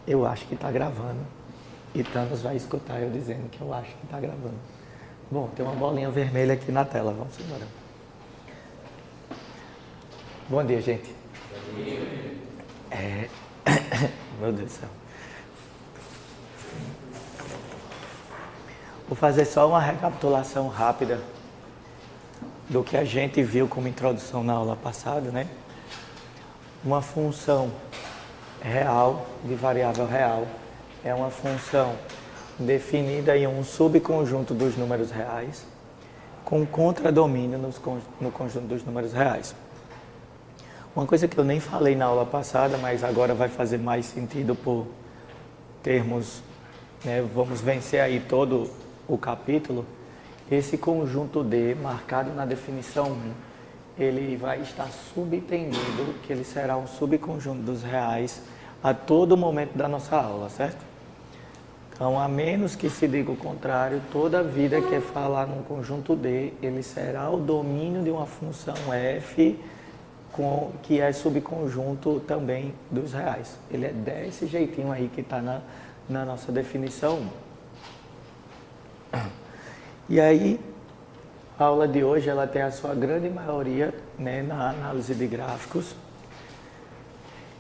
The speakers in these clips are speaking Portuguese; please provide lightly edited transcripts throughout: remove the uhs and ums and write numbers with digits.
Eu acho que está gravando. E Thanos vai escutar eu dizendo que eu acho que está gravando. Bom, tem uma bolinha vermelha aqui na tela. Vamos embora. Bom dia, gente. Meu Deus do céu. Vou fazer só uma recapitulação rápida do que a gente viu como introdução na aula passada, né? Uma função real, de variável real, é uma função definida em um subconjunto dos números reais, com contradomínio no conjunto dos números reais. Uma coisa que eu nem falei na aula passada, mas agora vai fazer mais sentido por termos, né, vamos vencer aí todo o capítulo. Esse conjunto D, marcado na definição 1, ele vai estar subentendido que ele será um subconjunto dos reais a todo momento da nossa aula, certo? Então, a menos que se diga o contrário, toda vida que é falar num conjunto D, ele será o domínio de uma função f, que é subconjunto também dos reais. Ele é desse jeitinho aí que está na nossa definição 1. E aí, a aula de hoje ela tem a sua grande maioria, né, na análise de gráficos.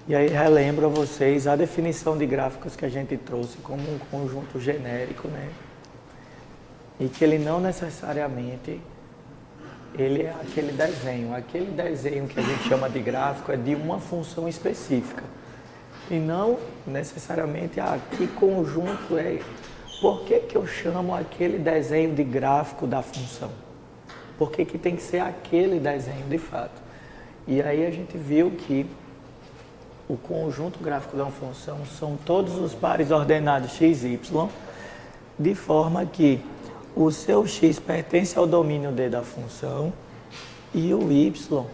E aí relembro a vocês a definição de gráficos que a gente trouxe como um conjunto genérico, né? E que ele não necessariamente ele é aquele desenho. Aquele desenho que a gente chama de gráfico é de uma função específica. E não necessariamente que conjunto é. Por que que eu chamo aquele desenho de gráfico da função? Por que que tem que ser aquele desenho de fato? E aí a gente viu que o conjunto gráfico de uma função são todos os pares ordenados x, y, de forma que o seu x pertence ao domínio D da função e o y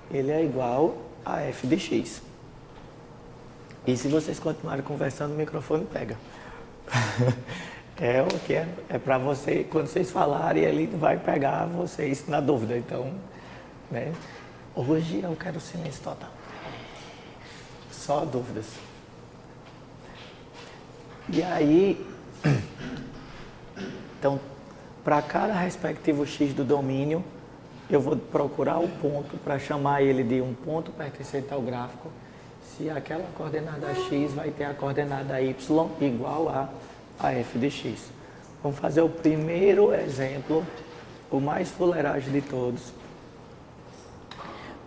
ele é igual a f de x. E se vocês continuarem conversando, o microfone pega. É o que é para você, quando vocês falarem, ele vai pegar vocês na dúvida. Então, né? Hoje eu quero silêncio total. Só dúvidas. E aí, então, para cada respectivo x do domínio, eu vou procurar o ponto para chamar ele de um ponto pertencente ao gráfico, se aquela coordenada x vai ter a coordenada y igual a f de x. Vamos fazer o primeiro exemplo, o mais fuleiragem de todos,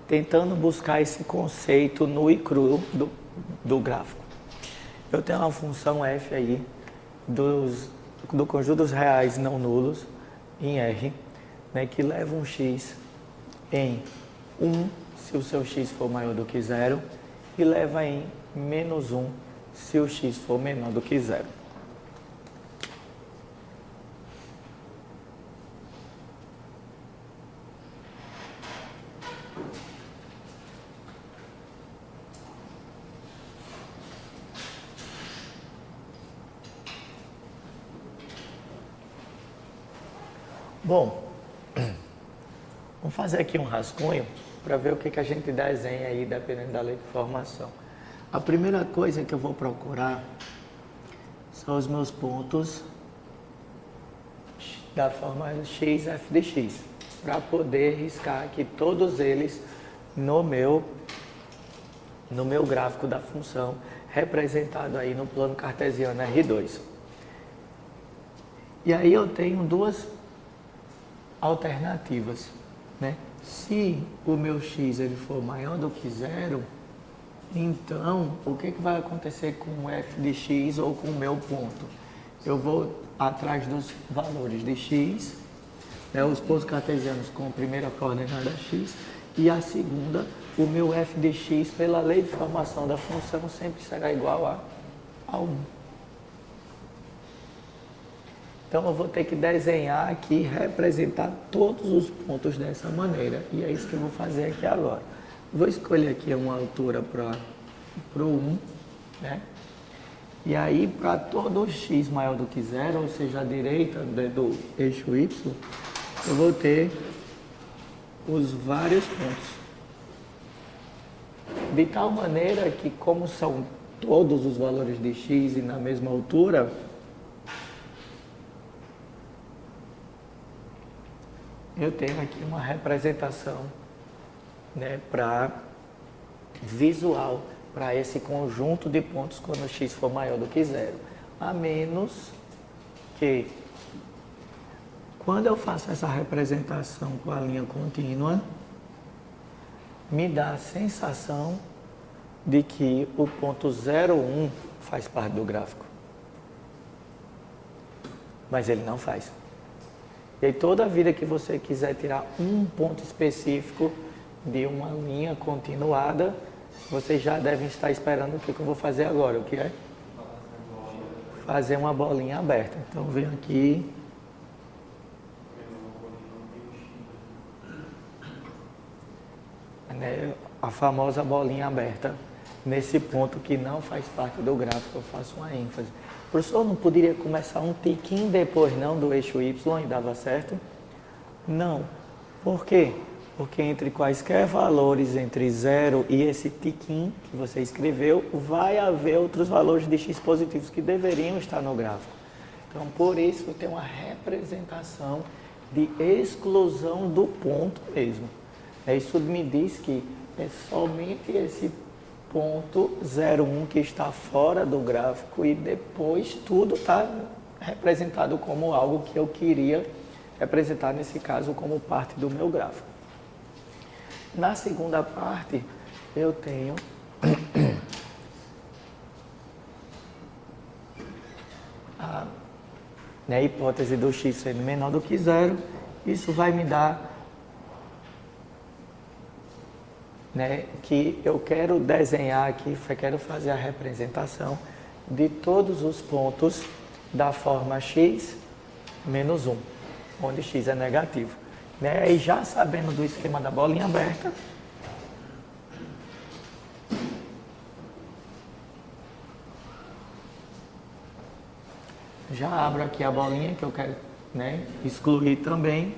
tentando buscar esse conceito nu e cru do gráfico. Eu tenho uma função f aí, do conjunto dos reais não nulos, em R, né, que leva um x em 1, se o seu x for maior do que 0, e leva em menos 1, se o x for menor do que 0. Bom, vamos fazer aqui um rascunho para ver o que a gente desenha aí, dependendo da lei de formação. A primeira coisa que eu vou procurar são os meus pontos da forma x, f de x, para poder riscar aqui todos eles no meu gráfico da função, representado aí no plano cartesiano R2. E aí eu tenho duas alternativas, né? Se o meu x ele for maior do que 0, então o que vai acontecer com o f de x ou com o meu ponto? Eu vou atrás dos valores de x, né, os pontos cartesianos com a primeira coordenada x e a segunda, o meu f de x pela lei de formação da função sempre será igual a 1. Então, eu vou ter que desenhar aqui, representar todos os pontos dessa maneira. E é isso que eu vou fazer aqui agora. Vou escolher aqui uma altura para o 1, né? E aí, para todo x maior do que 0, ou seja, a direita do eixo y, eu vou ter os vários pontos. De tal maneira que, como são todos os valores de x e na mesma altura, eu tenho aqui uma representação, né, para visual, para esse conjunto de pontos quando x for maior do que zero. A menos que, quando eu faço essa representação com a linha contínua, me dá a sensação de que o ponto 0, 1 faz parte do gráfico. Mas ele não faz. E aí, toda vida que você quiser tirar um ponto específico de uma linha continuada, vocês já devem estar esperando o que eu vou fazer agora. O que é? Fazer uma bolinha aberta. Então, venho aqui. Né, a famosa bolinha aberta. Nesse ponto que não faz parte do gráfico, eu faço uma ênfase. Professor, não poderia começar um tiquinho depois não do eixo Y e dava certo? Não. Por quê? Porque entre quaisquer valores entre 0 e esse tiquinho que você escreveu, vai haver outros valores de x positivos que deveriam estar no gráfico. Então, por isso, eu tenho uma representação de exclusão do ponto mesmo. Isso me diz que é somente esse ponto 0,1 que está fora do gráfico e depois tudo está representado como algo que eu queria representar, nesse caso, como parte do meu gráfico. Na segunda parte, eu tenho a hipótese do x sendo menor do que zero. Isso vai me dar, que eu quero desenhar aqui, quero fazer a representação de todos os pontos da forma x menos 1, onde x é negativo. E já sabendo do esquema da bolinha aberta, já abro aqui a bolinha que eu quero, excluir também.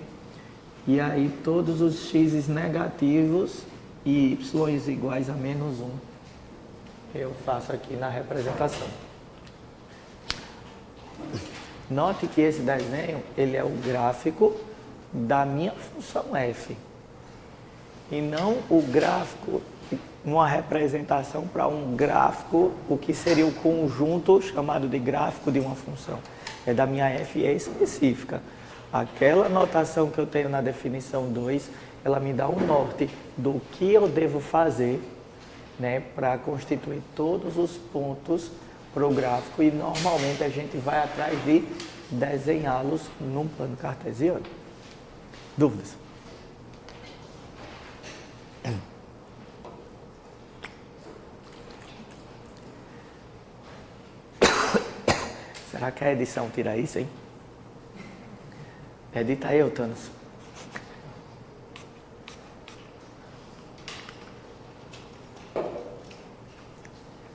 E aí todos os x negativos e y iguais a menos 1 eu faço aqui na representação. Note que esse desenho, ele é o gráfico da minha função f e não o gráfico, uma representação para um gráfico, o que seria o conjunto chamado de gráfico de uma função. É da minha f específica. Aquela notação que eu tenho na definição 2, ela me dá o norte do que eu devo fazer, para constituir todos os pontos para o gráfico, e normalmente a gente vai atrás de desenhá-los num plano cartesiano. Dúvidas? Será que a edição tira isso, hein? Edita aí, Thanos.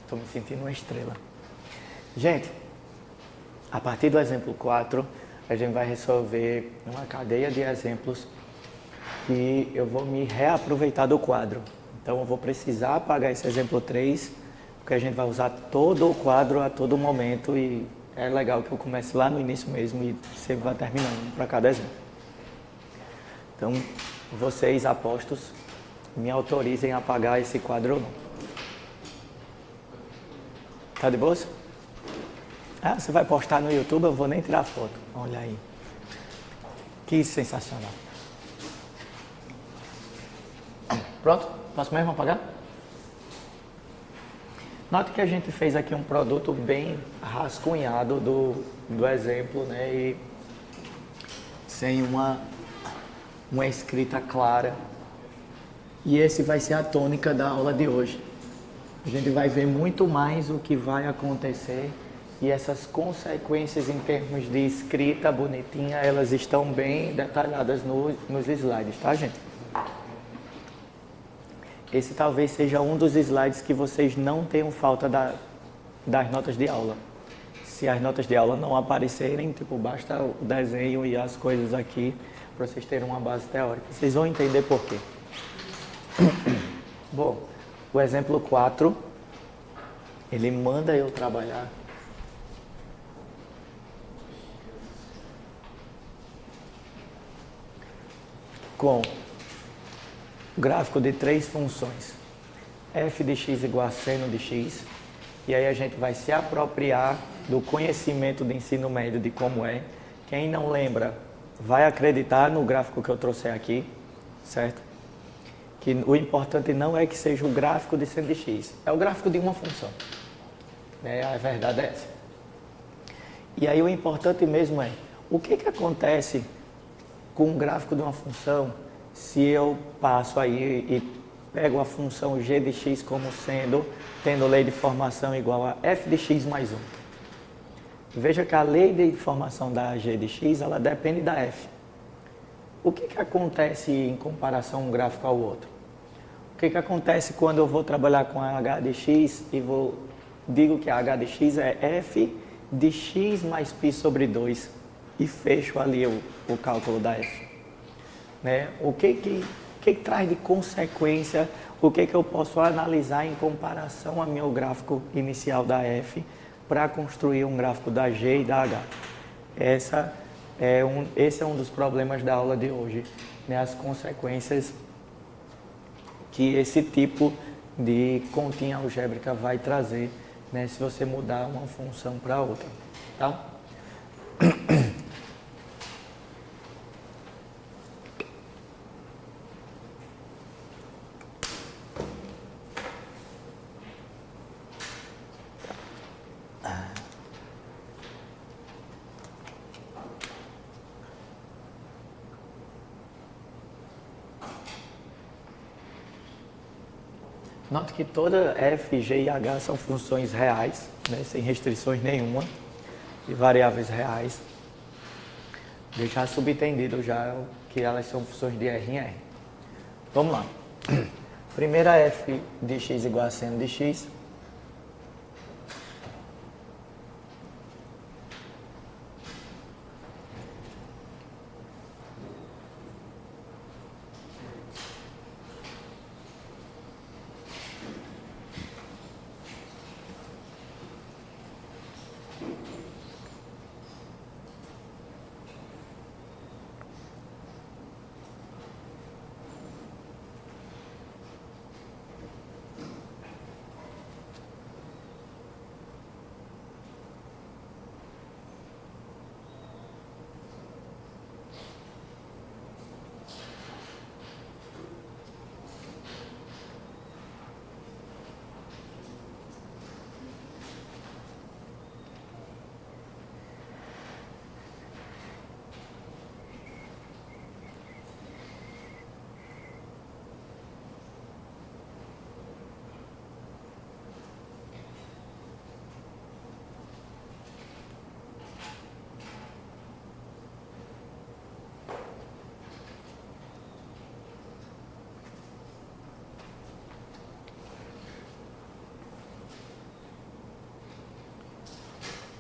Estou me sentindo uma estrela. Gente, a partir do exemplo 4, a gente vai resolver uma cadeia de exemplos que eu vou me reaproveitar do quadro. Então, eu vou precisar apagar esse exemplo 3, porque a gente vai usar todo o quadro a todo momento e é legal que eu comece lá no início mesmo e sempre vá terminando para cada exemplo. Então, vocês, apostos, me autorizem a apagar esse quadro ou não. Tá de boa? Ah, você vai postar no YouTube, eu vou nem tirar foto. Olha aí. Que sensacional. Pronto? Posso mesmo apagar? Note que a gente fez aqui um produto bem rascunhado do exemplo, e sem uma escrita clara. E esse vai ser a tônica da aula de hoje. A gente vai ver muito mais o que vai acontecer e essas consequências em termos de escrita bonitinha, elas estão bem detalhadas nos slides, tá, gente? Esse talvez seja um dos slides que vocês não tenham falta das notas de aula. Se as notas de aula não aparecerem, basta o desenho e as coisas aqui para vocês terem uma base teórica. Vocês vão entender por quê. Bom, o exemplo 4 Ele manda eu trabalhar com gráfico de 3 funções. F de x igual a seno de x. E aí a gente vai se apropriar do conhecimento do ensino médio de como é. Quem não lembra, vai acreditar no gráfico que eu trouxe aqui, certo? Que o importante não é que seja o gráfico de seno de x, é o gráfico de uma função. A verdade é essa. E aí o importante mesmo é, o que acontece com o gráfico de uma função se eu passo aí e pego a função g de x como sendo, tendo lei de formação igual a f de x mais 1. Veja que a lei de formação da g de x, ela depende da f. O que acontece em comparação um gráfico ao outro? O que acontece quando eu vou trabalhar com a h de x e digo que a h de x é f de x mais π sobre 2 e fecho ali o cálculo da f. O que traz de consequência, o que eu posso analisar em comparação ao meu gráfico inicial da f para construir um gráfico da g e da h. Esse é um dos problemas da aula de hoje, as consequências que esse tipo de continha algébrica vai trazer, se você mudar uma função para outra, tá? Note que toda f, g e h são funções reais, sem restrições nenhuma, e variáveis reais. Deixar subentendido já que elas são funções de R em R. Vamos lá. Primeira f de x igual a seno de x.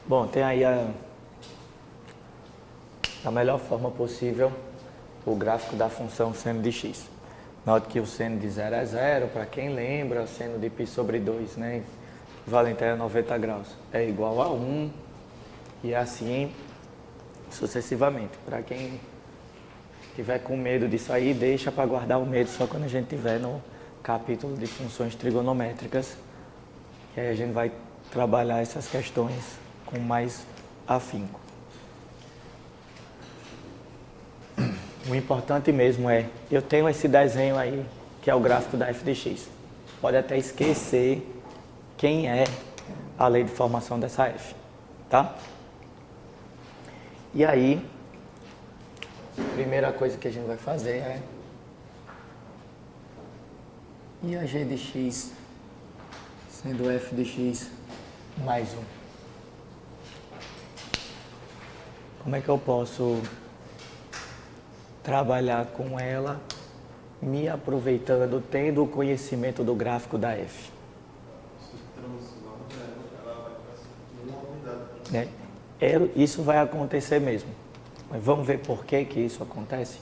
Bom, tem aí da melhor forma possível o gráfico da função seno de x. Note que o seno de 0 é 0, para quem lembra, o seno de π sobre 2, equivalente a 90 graus, é igual a 1, e assim sucessivamente. Para quem tiver com medo disso aí, deixa para guardar o medo só quando a gente tiver no capítulo de funções trigonométricas, que aí a gente vai trabalhar essas questões com mais afinco. O importante mesmo é, eu tenho esse desenho aí, que é o gráfico da f de x. Pode até esquecer quem é a lei de formação dessa f, tá? E aí, a primeira coisa que a gente vai fazer é, e a g de x sendo f de x mais 1? Como é que eu posso trabalhar com ela, me aproveitando, tendo o conhecimento do gráfico da f? Isso vai acontecer mesmo. Mas vamos ver por que isso acontece?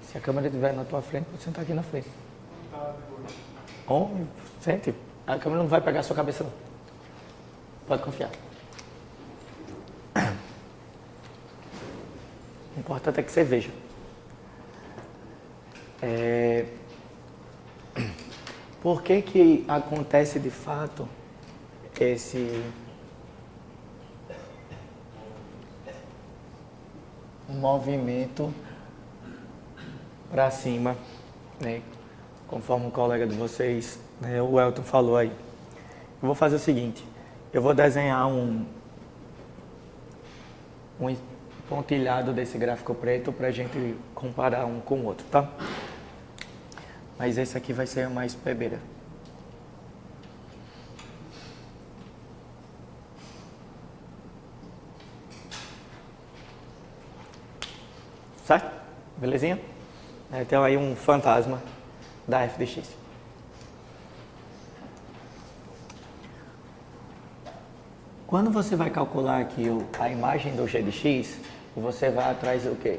Se a câmera estiver na tua frente, você sentar aqui na frente. Homem, sente. A câmera não vai pegar a sua cabeça não. Pode confiar. O importante é que você veja. Por que acontece de fato esse movimento para cima, né? Conforme o colega de vocês, né, o Elton falou aí. Eu vou fazer o seguinte, eu vou desenhar um pontilhado desse gráfico preto para a gente comparar um com o outro, tá? Mas esse aqui vai ser mais bebeira. Certo? Belezinha? Tem aí um fantasma da f de x. Quando você vai calcular aqui a imagem do g de x, você vai atrás do quê?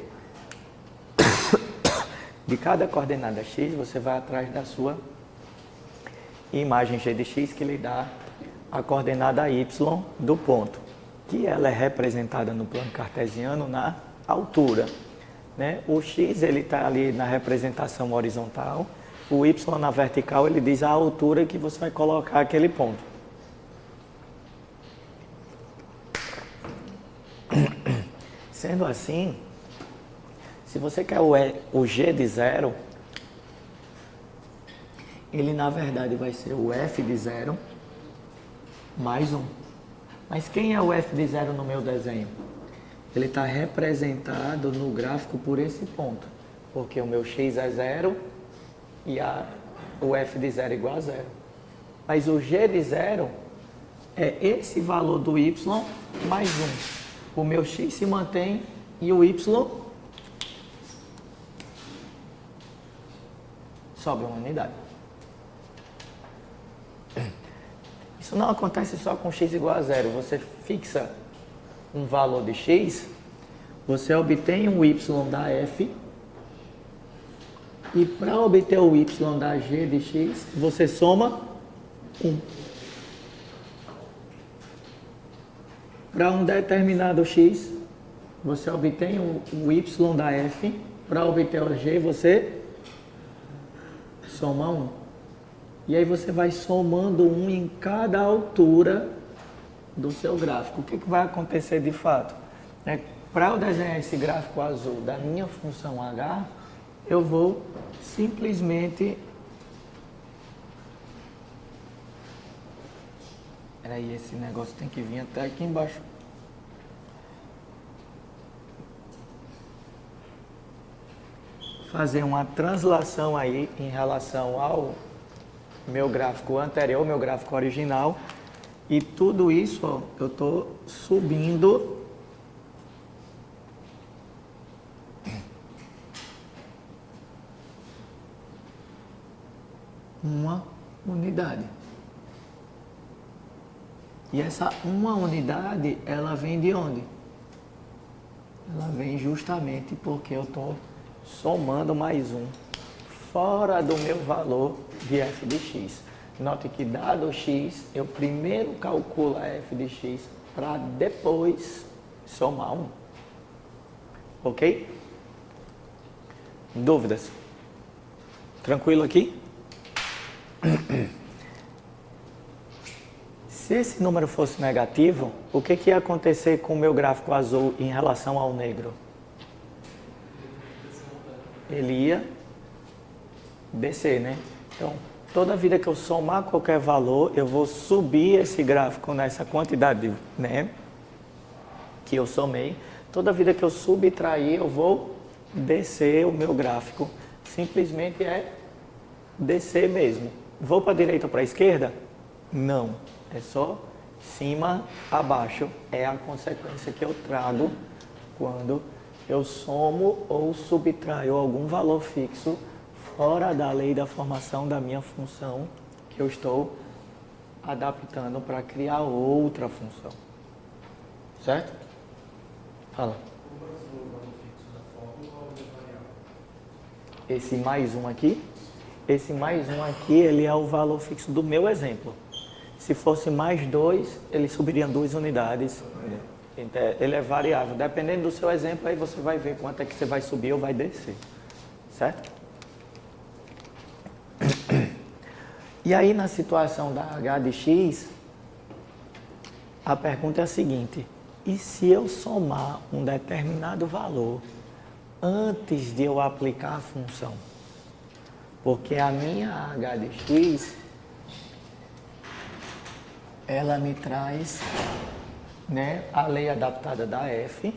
De cada coordenada x, você vai atrás da sua imagem g de x, que lhe dá a coordenada y do ponto, que ela é representada no plano cartesiano na altura, né? O x ele está ali na representação horizontal, o y na vertical ele diz a altura que você vai colocar aquele ponto. Sendo assim, se você quer o g de 0, ele na verdade vai ser o f de 0 mais 1. Mas quem é o f de 0 no meu desenho? Ele está representado no gráfico por esse ponto, porque o meu x é 0 e o f de 0 é igual a 0. Mas o g de 0 é esse valor do y mais 1. O meu x se mantém e o y sobra uma unidade. Isso não acontece só com x igual a 0. Você fixa um valor de x, você obtém um y da f, e para obter o y da g de x, você soma 1. Para um determinado x, você obtém o y da f, para obter o g, você soma 1. E aí você vai somando 1 em cada altura do seu gráfico. O que vai acontecer de fato? Para eu desenhar esse gráfico azul da minha função h, eu vou simplesmente... Peraí, esse negócio tem que vir até aqui embaixo. Fazer uma translação aí em relação ao meu gráfico anterior, meu gráfico original. E tudo isso, ó, eu estou subindo uma unidade. E essa uma unidade, ela vem de onde? Ela vem justamente porque eu estou somando mais 1 fora do meu valor de f de x. Note que dado x, eu primeiro calculo a f de x para depois somar 1. Ok? Dúvidas? Tranquilo aqui? Se esse número fosse negativo, o que ia acontecer com o meu gráfico azul em relação ao negro? Ele ia descer, né? Então, toda vida que eu somar qualquer valor, eu vou subir esse gráfico nessa quantidade, né, que eu somei. Toda vida que eu subtrair, eu vou descer o meu gráfico. Simplesmente é descer mesmo. Vou para a direita ou para a esquerda? Não. É só cima a baixo. É a consequência que eu trago quando eu somo ou subtraio algum valor fixo fora da lei da formação da minha função que eu estou adaptando para criar outra função. Certo? Fala. Esse mais um aqui, ele é o valor fixo do meu exemplo. Se fosse mais 2, ele subiria 2 unidades. Então, ele é variável. Dependendo do seu exemplo, aí você vai ver quanto é que você vai subir ou vai descer. Certo? E aí, na situação da h de x, a pergunta é a seguinte: e se eu somar um determinado valor antes de eu aplicar a função? Porque a minha h de x, ela me traz, né, a lei adaptada da f,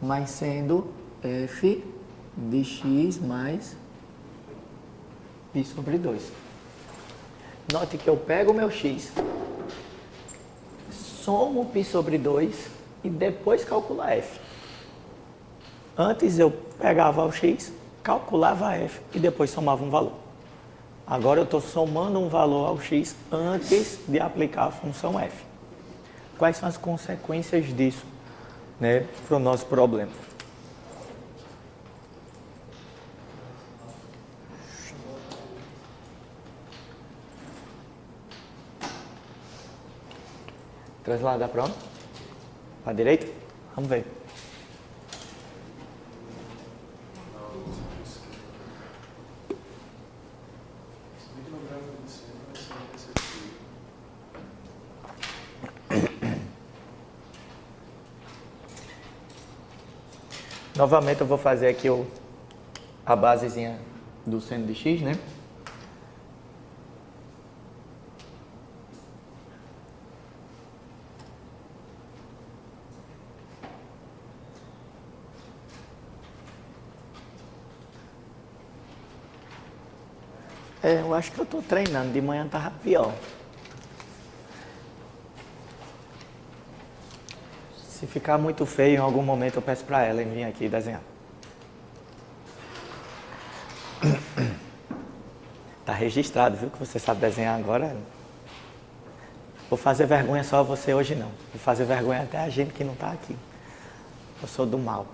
mas sendo f de x mais π sobre 2. Note que eu pego o meu x, somo π sobre 2 e depois calculo a f. Antes eu pegava o x, calculava a f e depois somava um valor. Agora eu estou somando um valor ao x antes de aplicar a função f. Quais são as consequências disso, né, para o nosso problema? Translada para onde? Para a direita? Vamos ver. Novamente eu vou fazer aqui a basezinha do seno de x, né? Eu acho que eu estou treinando, de manhã estava pior. Se ficar muito feio, em algum momento eu peço para ela vir aqui desenhar. Tá registrado, viu, que você sabe desenhar agora. Vou fazer vergonha só a você hoje não. Vou fazer vergonha até a gente que não está aqui. Eu sou do mal.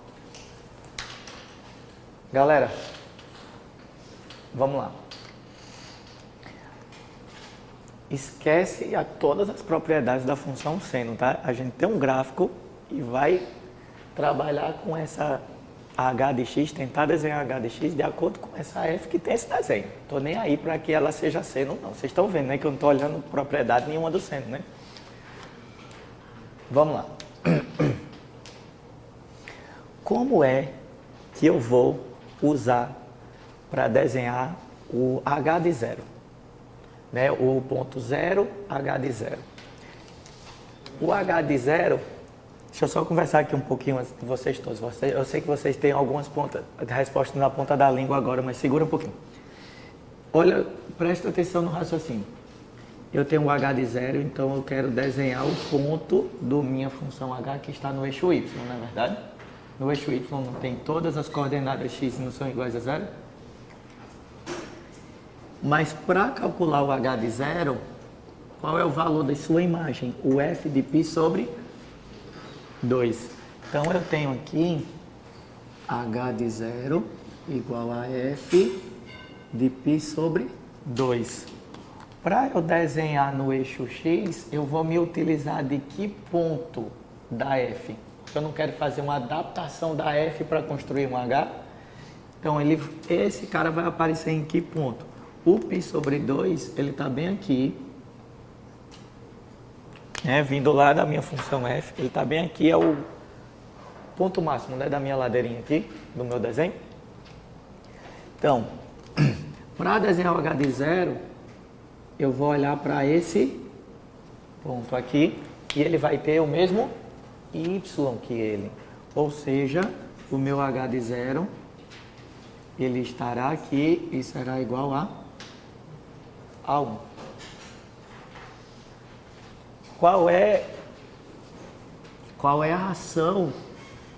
Galera, vamos lá. Esquece todas as propriedades da função seno, tá? A gente tem um gráfico e vai trabalhar com essa h de x, tentar desenhar h de x de acordo com essa f que tem esse desenho. Tô nem aí para que ela seja seno, não. Vocês estão vendo, né, que eu não estou olhando propriedade nenhuma do seno, né? Vamos lá. Como é que eu vou usar para desenhar o h de zero? Né, o ponto 0, h de 0. O h de 0, deixa eu só conversar aqui um pouquinho antes de vocês todos. Eu sei que vocês têm algumas respostas na ponta da língua agora, mas segura um pouquinho. Olha, presta atenção no raciocínio. Eu tenho o h de 0, então eu quero desenhar o ponto da minha função h que está no eixo y, não é verdade? No eixo y não tem todas as coordenadas x não são iguais a 0? Mas para calcular o h de 0, qual é o valor da sua imagem? O f de π sobre 2. Então eu tenho aqui h de 0 igual a f de π sobre 2. Para eu desenhar no eixo x, eu vou me utilizar de que ponto da f? Eu não quero fazer uma adaptação da f para construir um h. Então esse cara vai aparecer em que ponto? O π sobre 2, ele está bem aqui, né, vindo lá da minha função f, ele está bem aqui, é o ponto máximo, né, da minha ladeirinha aqui, do meu desenho. Então, para desenhar o h de 0, eu vou olhar para esse ponto aqui, e ele vai ter o mesmo y que ele. Ou seja, o meu h de 0, ele estará aqui e será igual a 1. Qual é a ação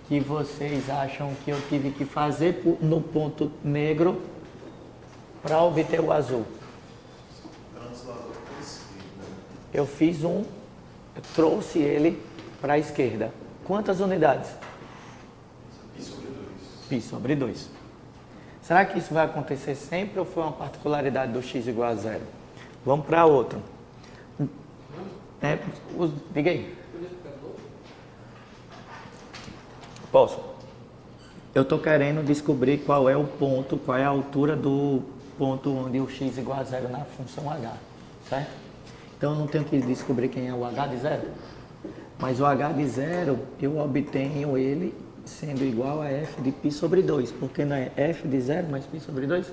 que vocês acham que eu tive que fazer no ponto negro para obter o azul? Eu fiz eu trouxe ele para a esquerda. Quantas unidades? π sobre 2. π sobre 2. Será que isso vai acontecer sempre ou foi uma particularidade do x igual a 0? Vamos para outro. né? Diga aí. Posso? Eu estou querendo descobrir qual é o ponto, qual é a altura do ponto onde o x igual a zero na função h, certo? Então eu não tenho que descobrir quem é o h de zero. Mas o h de zero, eu obtenho ele sendo igual a f de π sobre 2, porque não é f de zero mais π sobre 2?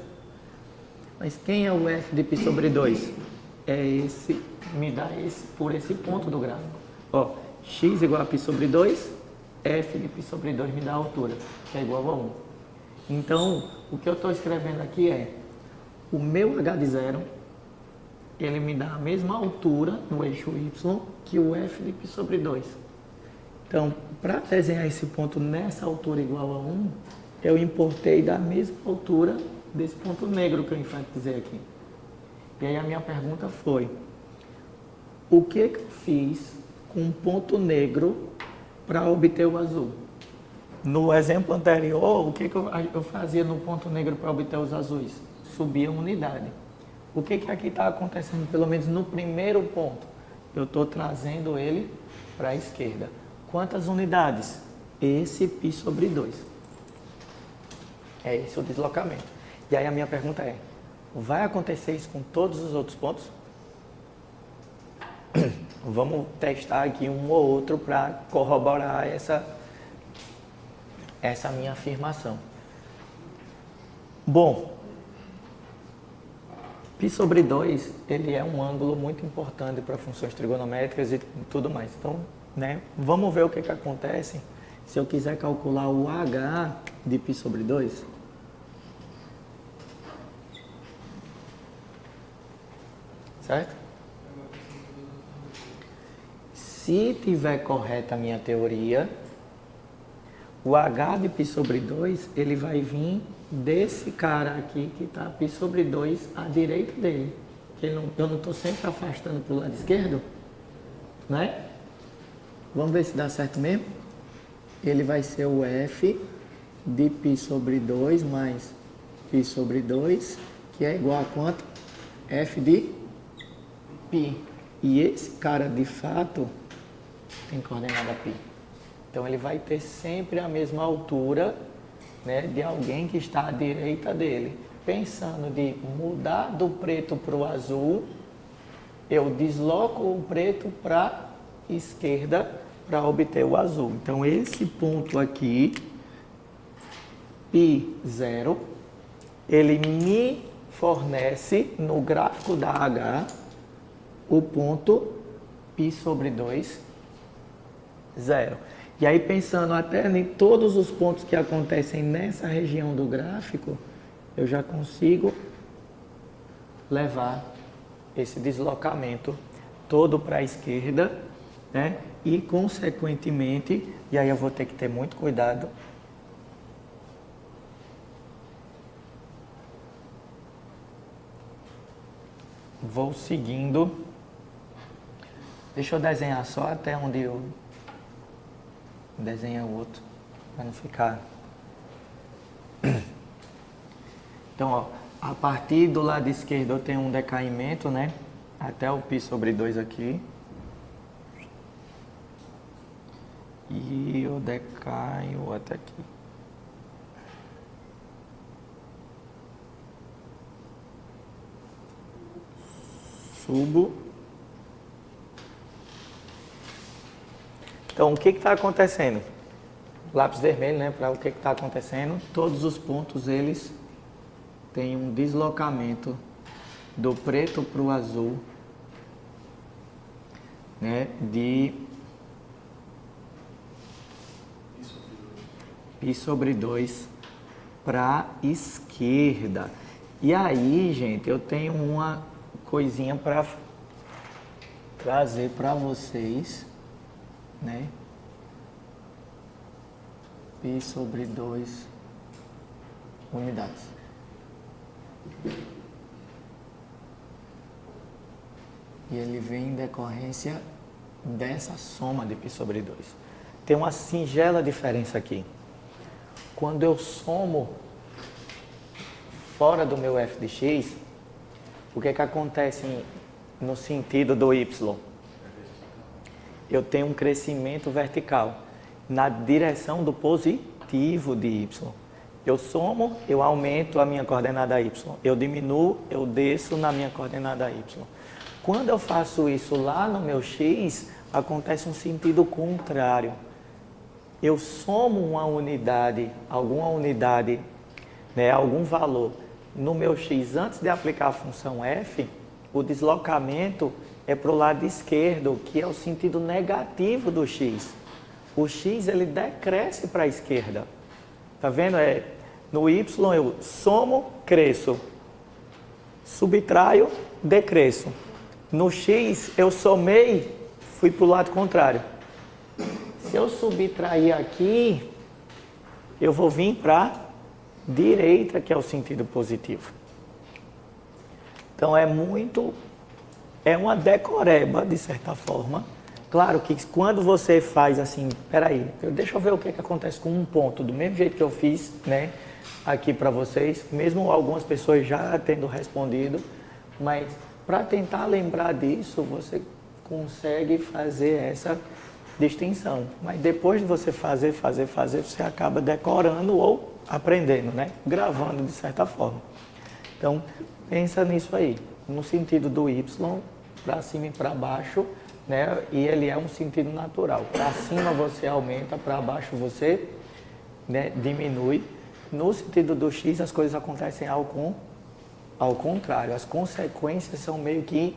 Mas quem é o f de π sobre 2? É esse, me dá esse, por esse ponto do gráfico. Ó, x igual a π sobre 2, f de π sobre 2 me dá a altura, que é igual a 1. Então, o que eu estou escrevendo aqui é, o meu h de zero, ele me dá a mesma altura no eixo y que o f de π sobre 2. Então, para desenhar esse ponto nessa altura igual a 1, eu importei da mesma altura desse ponto negro que eu enfatizei aqui. E aí a minha pergunta foi, o que eu fiz com um ponto negro para obter o azul? No exemplo anterior, o que eu fazia no ponto negro para obter os azuis? Subia uma unidade. O que aqui está acontecendo, pelo menos no primeiro ponto? Eu estou trazendo ele para a esquerda. Quantas unidades? Esse π sobre 2. É esse o deslocamento. E aí a minha pergunta é, vai acontecer isso com todos os outros pontos? Vamos testar aqui um ou outro para corroborar essa minha afirmação. Bom, π sobre 2, ele é um ângulo muito importante para funções trigonométricas e tudo mais. Então, né, vamos ver o que acontece se eu quiser calcular o h de π sobre 2. Certo? Se tiver correta a minha teoria, o h de π sobre 2, ele vai vir desse cara aqui que está π sobre 2 à direita dele. Eu não estou sempre afastando para o lado esquerdo, né? Vamos ver se dá certo mesmo? Ele vai ser o f de π sobre 2 mais π sobre 2, que é igual a quanto? F de π. E esse cara, de fato, tem coordenada π. Então, ele vai ter sempre a mesma altura, né, de alguém que está à direita dele. Pensando de mudar do preto para o azul, eu desloco o preto para a esquerda para obter o azul. Então, esse ponto aqui, π0, ele me fornece no gráfico da H o ponto π sobre 2, 0. E aí, pensando até em todos os pontos que acontecem nessa região do gráfico, eu já consigo levar esse deslocamento todo para a esquerda, né? E, consequentemente, e aí eu vou ter que ter muito cuidado, vou seguindo. Deixa eu desenhar só até onde eu desenho o outro, para não ficar. Então, ó, a partir do lado esquerdo eu tenho um decaimento, né? Até o π sobre 2 aqui. E eu decaio até aqui. Subo. Então, o que está acontecendo? Lápis vermelho, né? Para o que está acontecendo? Todos os pontos, eles têm um deslocamento do preto para o azul, né? De π sobre 2 para a esquerda. E aí, gente, eu tenho uma coisinha para trazer para vocês, né? π sobre 2 unidades. E ele vem em decorrência dessa soma de π sobre 2. Tem uma singela diferença aqui. Quando eu somo fora do meu f de x, o que acontece no sentido do y? eu tenho um crescimento vertical na direção do positivo de y. Eu somo, eu aumento a minha coordenada y. Eu diminuo, eu desço na minha coordenada y. Quando eu faço isso lá no meu x, acontece um sentido contrário. Eu somo uma unidade, alguma unidade, né, algum valor no meu x antes de aplicar a função f, o deslocamento é para o lado esquerdo, que é o sentido negativo do x. O x ele decresce para a esquerda. Tá vendo? No y eu somo, cresço. Subtraio, decresço. No x eu somei, fui para o lado contrário. Se eu subtrair aqui, eu vou vir para a direita, que é o sentido positivo. Então é uma decoreba, de certa forma. Claro que quando você faz assim, deixa eu ver o que acontece com um ponto, do mesmo jeito que eu fiz, né, aqui para vocês, mesmo algumas pessoas já tendo respondido, mas para tentar lembrar disso, você consegue fazer essa distinção. Mas depois de você fazer, você acaba decorando ou aprendendo, né? Gravando de certa forma. Então, pensa nisso aí, no sentido do y, para cima e para baixo, né? E ele é um sentido natural. Para cima você aumenta, para baixo você, né, diminui. No sentido do x, as coisas acontecem ao contrário. As consequências são meio que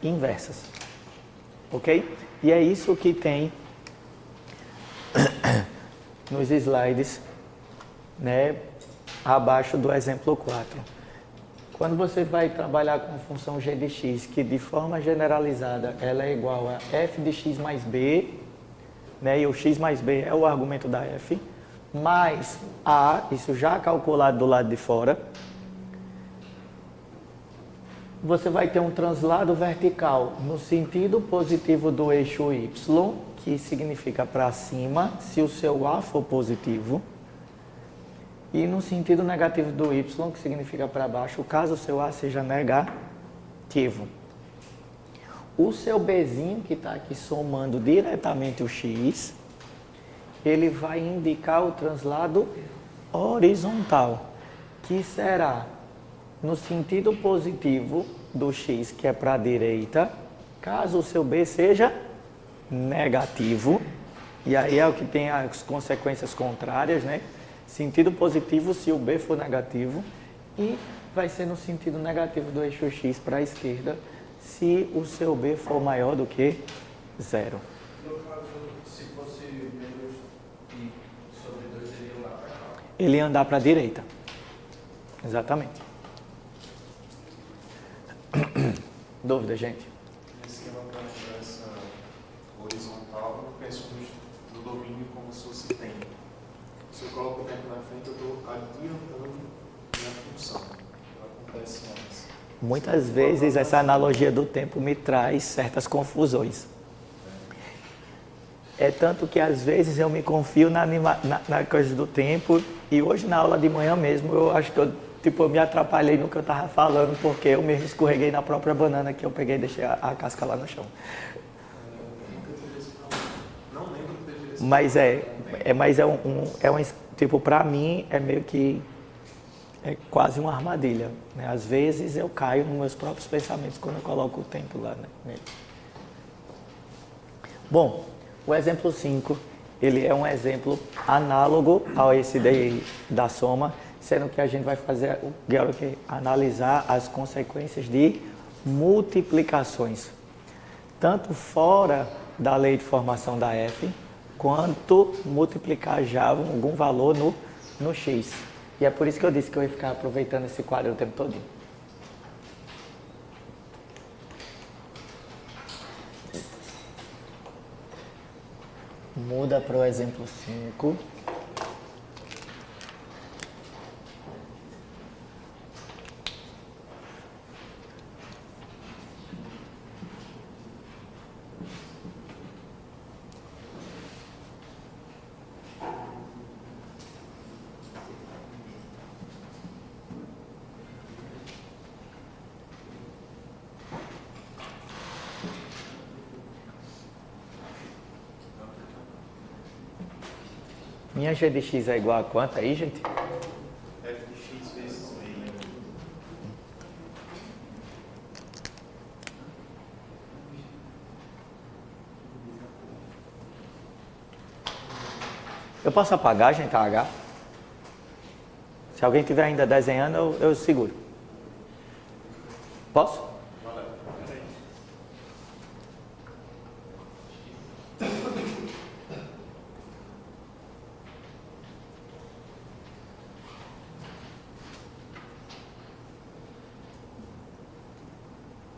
inversas. Ok? E é isso que tem nos slides, né, abaixo do exemplo 4. Quando você vai trabalhar com a função g de x, que de forma generalizada ela é igual a f de x mais b, né, e o x mais b é o argumento da f, mais a, isso já calculado do lado de fora, você vai ter um translado vertical no sentido positivo do eixo y, que significa para cima, se o seu a for positivo, e no sentido negativo do y, que significa para baixo, caso o seu a seja negativo. O seu bzinho, que está aqui somando diretamente o x, ele vai indicar o translado horizontal, que será no sentido positivo do x, que é para a direita, caso o seu b seja negativo, e aí é o que tem as consequências contrárias, né? Sentido positivo se o b for negativo, e vai ser no sentido negativo do eixo x para a esquerda, se o seu b for maior do que 0. No caso, se fosse menos i sobre 2, ele ia andar para cá? Ele ia andar para a direita. Exatamente. Dúvida, gente? Nesse esquema para essa horizontal, eu penso no domínio como se fosse tempo. Se eu coloco o tempo na frente, eu estou adiantando minha função. Acontece antes. Muitas vezes essa analogia do tempo me traz certas confusões. É tanto que às vezes eu me confio na coisa do tempo, e hoje na aula de manhã mesmo eu acho que eu me atrapalhei no que eu estava falando, porque eu mesmo escorreguei na própria banana que eu peguei e deixei a casca lá no chão. Não lembro que deveria ser. Mas tipo, para mim é meio que é quase uma armadilha, né? Às vezes eu caio nos meus próprios pensamentos quando eu coloco o tempo lá, né, nele. Bom, o exemplo 5, ele é um exemplo análogo ao esse daí da soma, sendo que a gente vai fazer analisar as consequências de multiplicações, tanto fora da lei de formação da f, quanto multiplicar já algum valor no x. E é por isso que eu disse que eu ia ficar aproveitando esse quadro o tempo todo. Muda para o exemplo 5. Minha g de x é igual a quanto aí, gente? f de x vezes meio. Eu posso apagar, gente, a H? Se alguém estiver ainda desenhando, eu seguro. Posso?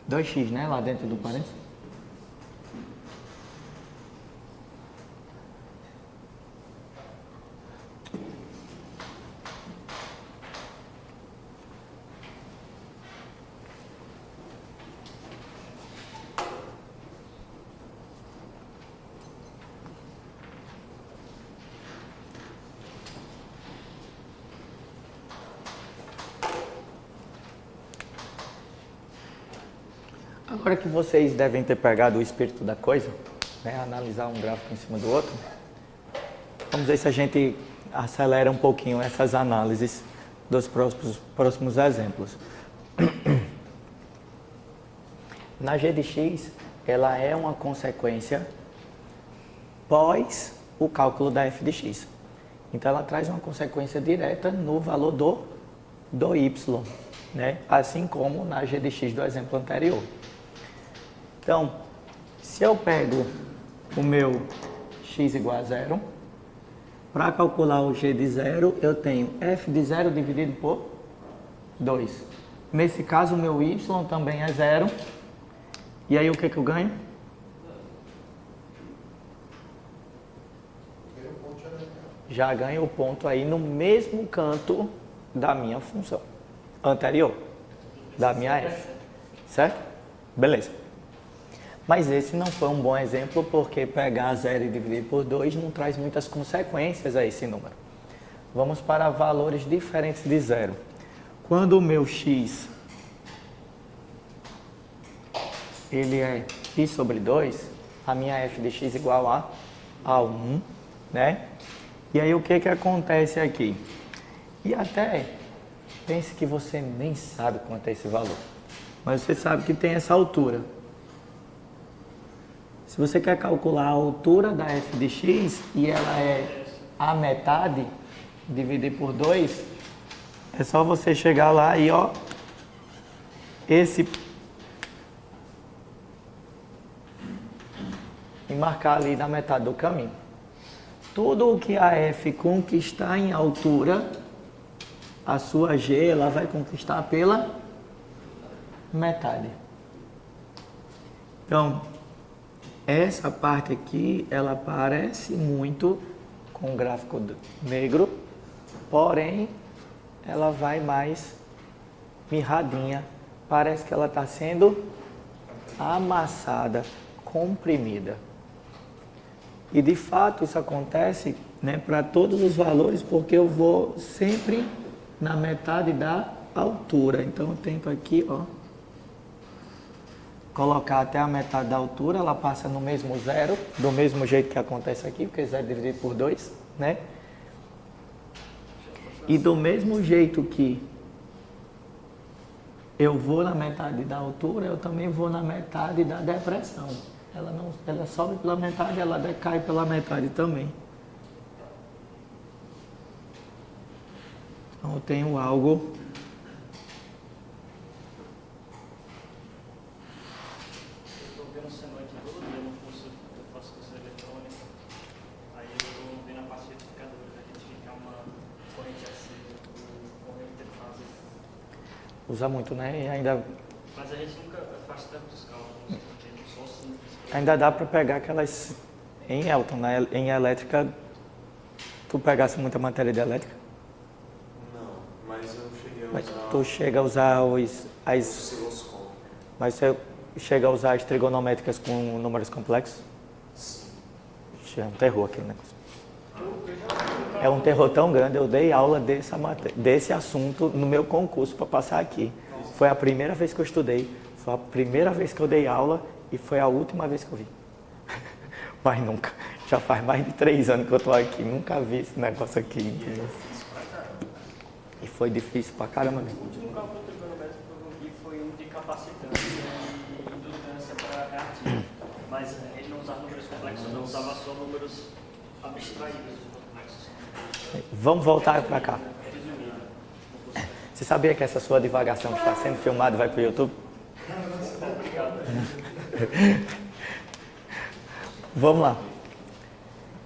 Dois x, né? Lá dentro do parênteses. Agora que vocês devem ter pegado o espírito da coisa, né, analisar um gráfico em cima do outro, vamos ver se a gente acelera um pouquinho essas análises dos próximos exemplos. Na g de x, ela é uma consequência pós o cálculo da f de x. Então, ela traz uma consequência direta no valor do y, né? Assim como na g de x do exemplo anterior. Então, se eu pego o meu x igual a zero, para calcular o g de zero, eu tenho f de zero dividido por 2. Nesse caso, o meu y também é zero. E aí, o que eu ganho? Já ganho o ponto aí no mesmo canto da minha função anterior, da minha f. Certo? Beleza. Mas esse não foi um bom exemplo, porque pegar 0 e dividir por 2 não traz muitas consequências a esse número. Vamos para valores diferentes de 0. Quando o meu x ele é π sobre 2, a minha f de x igual a 1, né? E aí o que acontece aqui? E até, pense que você nem sabe quanto é esse valor, mas você sabe que tem essa altura. Se você quer calcular a altura da f de x e ela é a metade, dividir por 2, é só você chegar lá e ó, e marcar ali na metade do caminho. Tudo o que a f conquistar em altura, a sua g ela vai conquistar pela metade. Então, essa parte aqui, ela parece muito com o gráfico negro, porém, ela vai mais mirradinha. Parece que ela está sendo amassada, comprimida. E, de fato, isso acontece, né, para todos os valores, porque eu vou sempre na metade da altura. Então, eu tento aqui, ó, colocar até a metade da altura, ela passa no mesmo zero, do mesmo jeito que acontece aqui, porque 0 dividido por 2, né? E do mesmo jeito que eu vou na metade da altura, eu também vou na metade da depressão. Ela sobe pela metade, ela decai pela metade também. Então eu tenho algo usa muito, né? E ainda... Mas a gente nunca faz tantos cálculos, só simples. Ainda dá para pegar aquelas... Em Elton, né? Em elétrica, tu pegasse muita matéria de elétrica? Não, mas eu cheguei a usar... Mas tu chega a usar osciloscópio. Mas você chega a usar as trigonométricas com números complexos? Sim. É um terror aquele negócio. É um terror tão grande, eu dei aula desse assunto no meu concurso para passar aqui. Foi a primeira vez que eu estudei, foi a primeira vez que eu dei aula e foi a última vez que eu vi. Mas nunca. Já faz mais de 3 anos que eu tô aqui, nunca vi esse negócio aqui. Entendeu? E foi difícil pra caramba mesmo. O último cálculo trigonométrico que eu vi foi um de capacitância e indutância para reativo. Mas ele não usava números complexos, não usava só números abstraídos complexos. Vamos voltar pra cá. Você sabia que essa sua divagação está sendo filmada e vai pro YouTube? Vamos lá.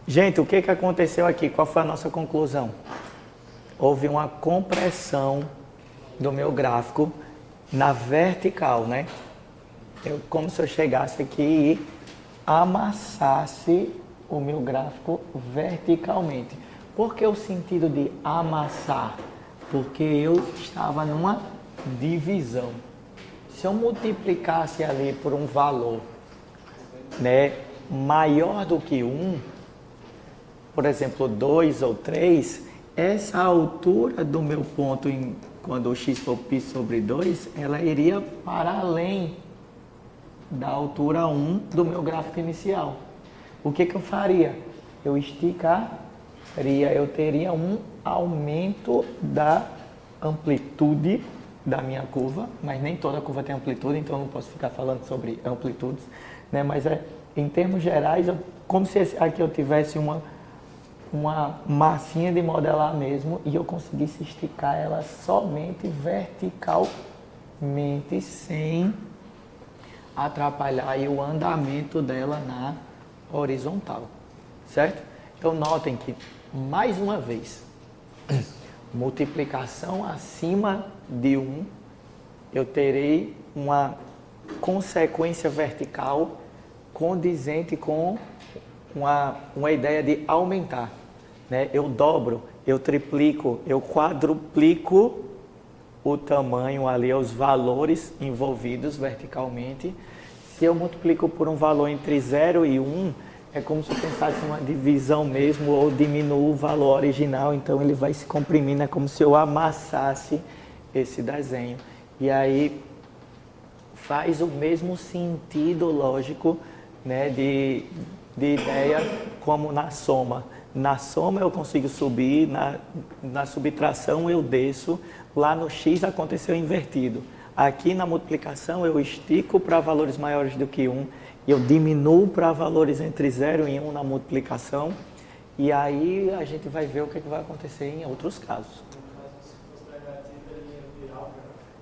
Gente, o que aconteceu aqui? Qual foi a nossa conclusão? Houve uma compressão do meu gráfico na vertical, né? Como se eu chegasse aqui e amassasse o meu gráfico verticalmente. Por que o sentido de amassar? Porque eu estava numa divisão. Se eu multiplicasse ali por um valor, né, maior do que 1, por exemplo, 2 ou 3, essa altura do meu ponto, quando o x for π sobre 2, ela iria para além da altura 1 do meu gráfico inicial. O que eu faria? Eu esticaria, eu teria um aumento da amplitude da minha curva, mas nem toda curva tem amplitude, então eu não posso ficar falando sobre amplitudes, né? Mas em termos gerais, como se aqui eu tivesse uma massinha de modelar mesmo e eu conseguisse esticar ela somente verticalmente, sem atrapalhar aí o andamento dela na horizontal, certo? Então notem que, mais uma vez, multiplicação acima de 1, eu terei uma consequência vertical condizente com uma ideia de aumentar, né? Eu dobro, eu triplico, eu quadruplico o tamanho ali, os valores envolvidos verticalmente. Se eu multiplico por um valor entre 0 e 1, é como se eu pensasse em uma divisão mesmo, ou diminuo o valor original, então ele vai se comprimindo, é como se eu amassasse esse desenho. E aí faz o mesmo sentido lógico, né, de ideia como na soma. Na soma eu consigo subir, na subtração eu desço, lá no x aconteceu invertido. Aqui na multiplicação eu estico para valores maiores do que 1, eu diminuo para valores entre 0 e 1 na multiplicação, e aí a gente vai ver o que vai acontecer em outros casos.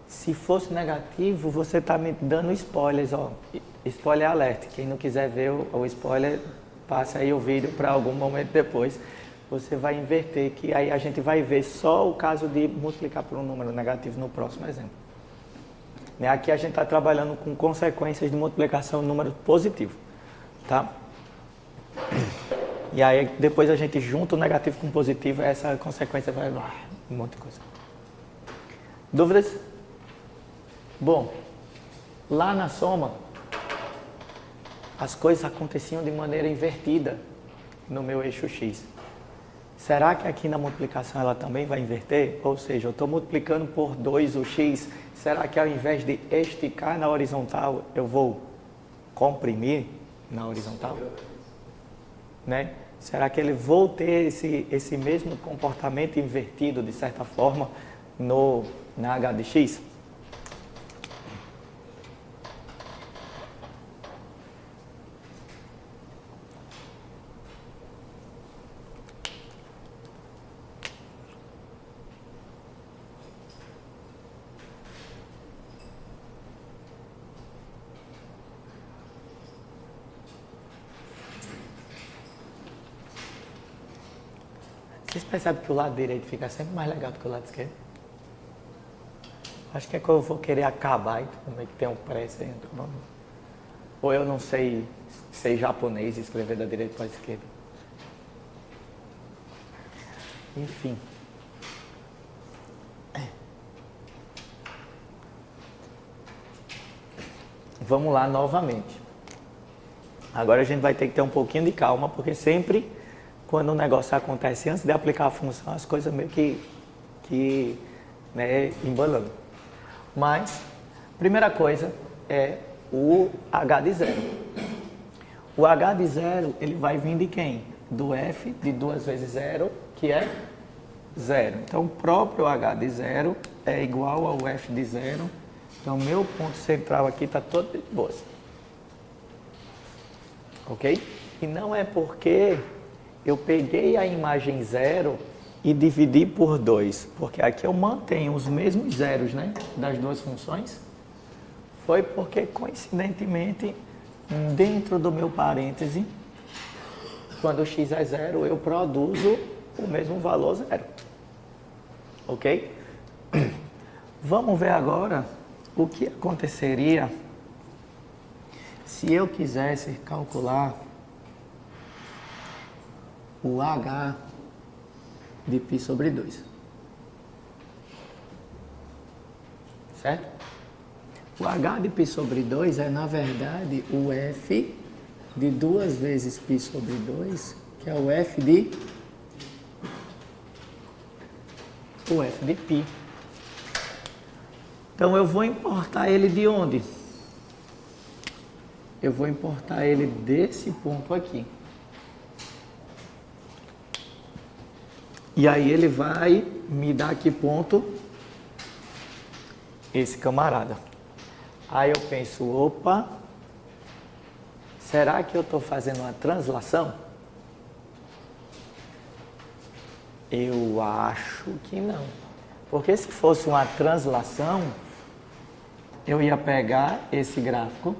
Se fosse negativo, você está me dando spoilers, ó. Spoiler alert. Quem não quiser ver o spoiler, passe aí o vídeo para algum momento depois. Você vai inverter, que aí a gente vai ver só o caso de multiplicar por um número negativo no próximo exemplo. Aqui a gente está trabalhando com consequências de multiplicação de número positivo, tá? E aí depois a gente junta o negativo com o positivo, essa consequência vai um monte de coisa. Dúvidas? Bom, lá na soma, as coisas aconteciam de maneira invertida no meu eixo x. Será que aqui na multiplicação ela também vai inverter? Ou seja, eu estou multiplicando por 2 o x, será que ao invés de esticar na horizontal, eu vou comprimir na horizontal? Né? Será que ele vou ter esse mesmo comportamento invertido, de certa forma, na h de x? Vocês percebem que o lado direito fica sempre mais legal do que o lado esquerdo? Acho que é que eu vou querer acabar, então meio que tem um pressa aí. Ou eu não sei ser japonês e escrever da direita para a esquerda. Enfim. Vamos lá novamente. Agora a gente vai ter que ter um pouquinho de calma, porque sempre quando o negócio acontece antes de aplicar a função, as coisas meio que né, embalando. Mas, primeira coisa é o h de 0. O h de 0, ele vai vir de quem? Do f de 2 vezes 0, que é 0. Então, o próprio h de 0 é igual ao f de 0. Então, meu ponto central aqui está todo de boas. Ok? E não é porque eu peguei a imagem 0 e dividi por 2, porque aqui eu mantenho os mesmos zeros, né, das duas funções. Foi porque, coincidentemente, dentro do meu parêntese, quando x é 0, eu produzo o mesmo valor 0. Ok? Vamos ver agora o que aconteceria se eu quisesse calcular o h de π sobre 2. Certo? O h de π sobre 2 é, na verdade, o f de 2 vezes π sobre 2, que é o f de π. Então, eu vou importar ele de onde? Eu vou importar ele desse ponto aqui. E aí ele vai me dar que ponto? Esse camarada. Aí eu penso, opa, será que eu estou fazendo uma translação? Eu acho que não. Porque se fosse uma translação, eu ia pegar esse gráfico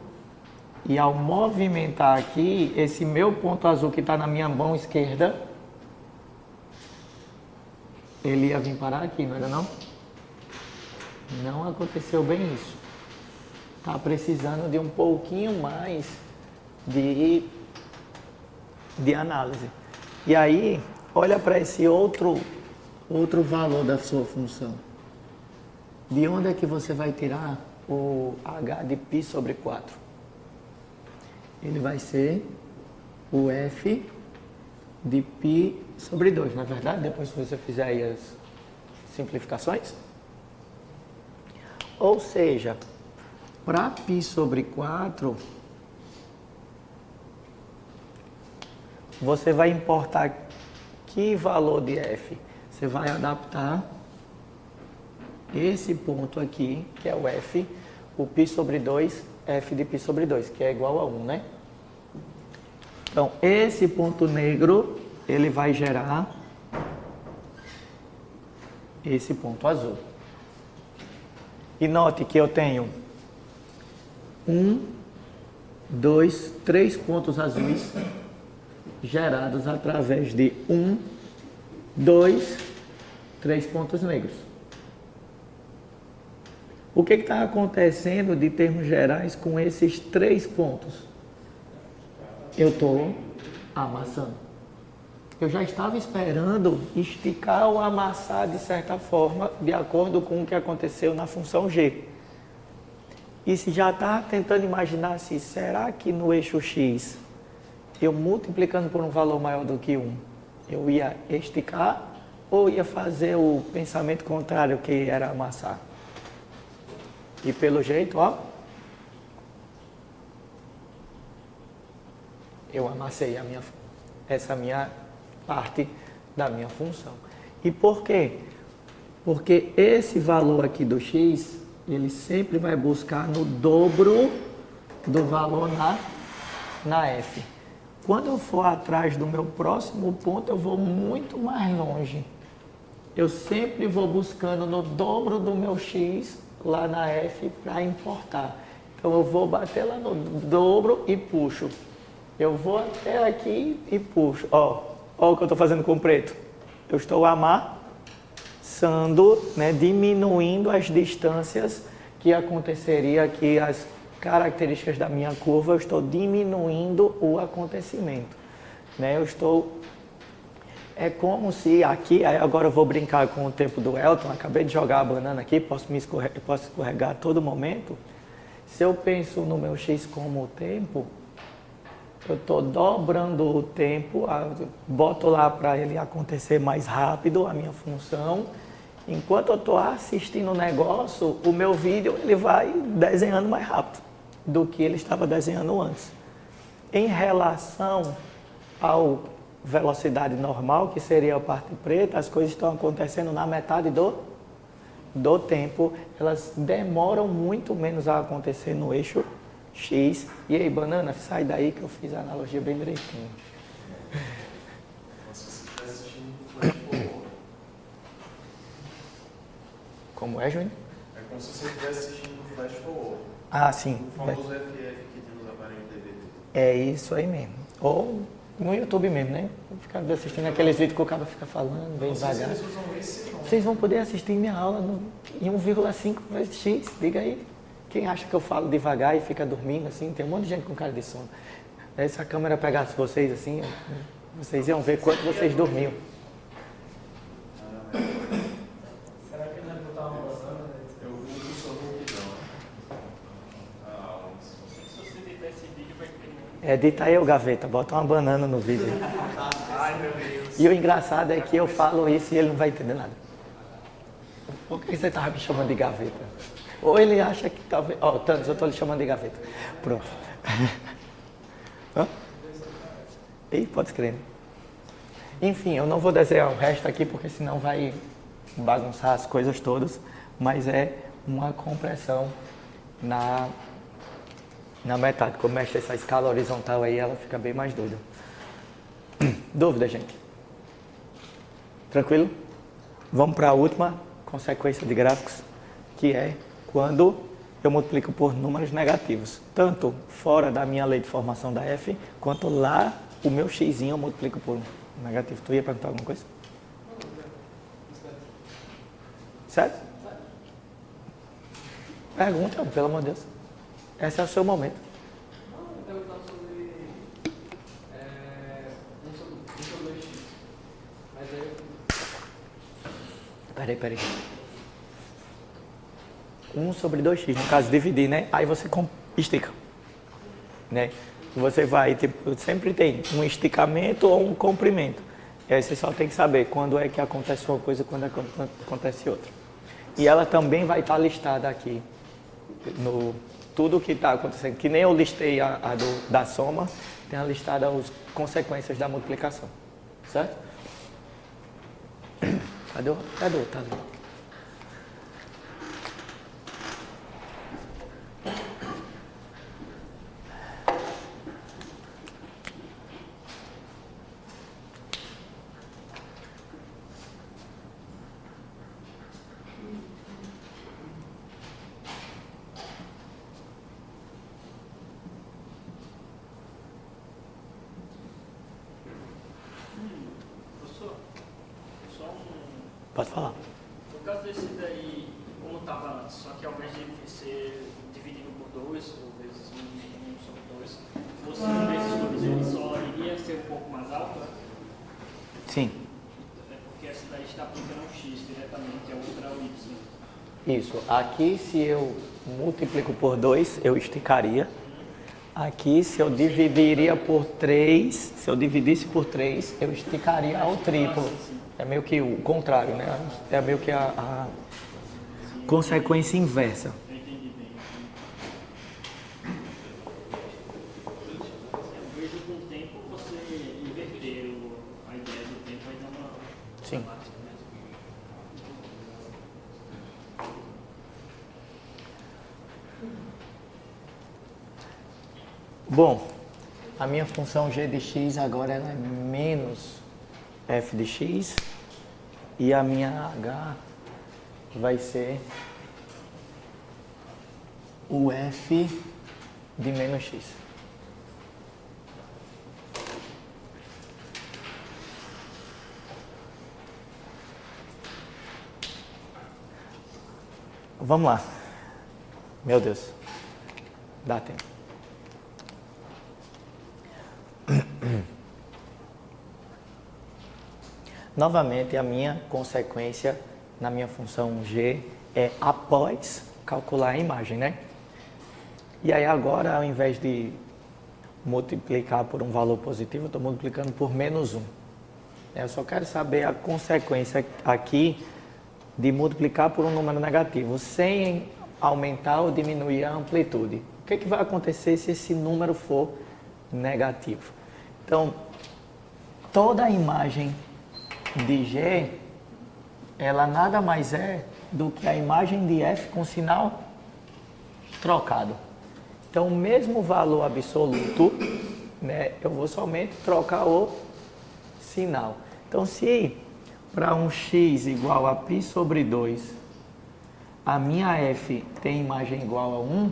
e ao movimentar aqui, esse meu ponto azul que está na minha mão esquerda, ele ia vir parar aqui, não era não? Não aconteceu bem isso. Está precisando de um pouquinho mais de análise. E aí, olha para esse outro valor da sua função. De onde é que você vai tirar o h de π sobre 4? Ele vai ser o f de π sobre 2, não é verdade? Depois que você fizer aí as simplificações. Ou seja, para π sobre 4, você vai importar que valor de f? Você vai adaptar esse ponto aqui, que é o f, o π sobre 2, f de π sobre 2, que é igual a 1, né? Então, esse ponto negro, ele vai gerar esse ponto azul. E note que eu tenho 1, 2, 3 pontos azuis gerados através de 1, 2, 3 pontos negros. O que está acontecendo de termos gerais com esses 3 pontos? Eu estou amassando. Eu já estava esperando esticar ou amassar de certa forma, de acordo com o que aconteceu na função g. E se já está tentando imaginar se será que no eixo x, eu multiplicando por um valor maior do que 1, eu ia esticar ou ia fazer o pensamento contrário, que era amassar? E pelo jeito, ó, eu amassei essa minha parte da minha função. E por quê? Porque esse valor aqui do x, ele sempre vai buscar no dobro do valor na f. Quando eu for atrás do meu próximo ponto, eu vou muito mais longe. Eu sempre vou buscando no dobro do meu x lá na f para importar. Então eu vou bater lá no dobro e puxo. Eu vou até aqui e puxo. Ó o que eu estou fazendo com o preto. Eu estou amassando, né, diminuindo as distâncias que aconteceria aqui, as características da minha curva, eu estou diminuindo o acontecimento. Né? É como se aqui, agora eu vou brincar com o tempo do Elton, acabei de jogar a banana aqui, posso escorregar a todo momento. Se eu penso no meu x como o tempo, eu estou dobrando o tempo, boto lá para ele acontecer mais rápido, a minha função. Enquanto eu estou assistindo o negócio, o meu vídeo ele vai desenhando mais rápido do que ele estava desenhando antes. Em relação à velocidade normal, que seria a parte preta, as coisas estão acontecendo na metade do tempo. Elas demoram muito menos a acontecer no eixo X. E aí, banana, sai daí que eu fiz a analogia bem direitinho. Como se você estivesse assistindo flash forward. Como é, Júnior? É como se você estivesse assistindo flash forward. Ah, sim. O famoso FF que tem nos aparelhos DVD. É isso aí mesmo. Ou no YouTube mesmo, né? Ficar assistindo aqueles vídeos que o cara fica falando bem devagar. Vocês usam esse não. Vocês vão poder assistir minha aula em 1,5 vezes X. Diga aí. Quem acha que eu falo devagar e fica dormindo assim? Tem um monte de gente com cara de sono. Se a câmera pegasse vocês assim, vocês iam ver quanto vocês dormiam. Será que não é botar uma banana? Eu vou no seu rouquidão. Se você editar esse vídeo, vai ter. Edita aí, ô gaveta, bota uma banana no vídeo. Ai, meu Deus. E o engraçado é que eu falo isso e ele não vai entender nada. Por que você estava me chamando de gaveta? Ou ele acha que talvez... Ó, Thanos, eu estou lhe chamando de gaveta. Pronto. Hã? Ih, pode escrever. Enfim, eu não vou desenhar o resto aqui porque senão vai bagunçar as coisas todas. Mas é uma compressão na metade. Como mexe essa escala horizontal aí, ela fica bem mais doida. Dúvida, gente? Tranquilo? Vamos para a última consequência de gráficos, que é quando eu multiplico por números negativos. Tanto fora da minha lei de formação da F, quanto lá o meu x eu multiplico por negativo. Tu ia perguntar alguma coisa? Certo? Pergunta, pelo amor de Deus. Esse é o seu momento. Não, eu perguntar sobre. Um sobre 2x. Mas aí. Peraí. 1 sobre 2x, no caso, dividir, né? Aí você estica, né? Você vai, tipo, sempre tem um esticamento ou um comprimento. E aí você só tem que saber quando é que acontece uma coisa e quando é que acontece outra. E ela também vai estar listada aqui, no tudo que está acontecendo. Que nem eu listei da soma, tem a listada as consequências da multiplicação, certo? Cadê o outro? Professor, só Pode falar. no caso desse daí, como estava antes, só que ao invés de ser dividido por 2, ou vezes 1 sobre 2, fosse vezes 2, ele só iria ser um pouco mais alto? Sim. É porque essa daí está aplicando um x diretamente, a outra é o y. Isso. Aqui, se eu multiplico por 2, eu esticaria. Aqui, se eu dividiria por 3, se eu dividisse por 3, eu esticaria ao triplo. É meio que o contrário, né? É meio que a consequência inversa. Eu entendi bem. Eu vejo com o tempo você inverter a ideia do tempo aí dá uma Sim. matemática mesmo. Bom, a minha função g de x agora ela é menos f de x e a minha h vai ser o f de menos x. Vamos lá. Meu Deus. Dá tempo. Novamente, a minha consequência na minha função g é após calcular a imagem, né? E aí agora, ao invés de multiplicar por um valor positivo, eu estou multiplicando por menos 1. Eu só quero saber a consequência aqui de multiplicar por um número negativo, sem aumentar ou diminuir a amplitude. O que vai acontecer se esse número for negativo. Então, toda a imagem de G, ela nada mais é do que a imagem de F com sinal trocado. Então, o mesmo valor absoluto, né, eu vou somente trocar o sinal. Então, se para um x igual a π sobre 2, a minha F tem imagem igual a 1,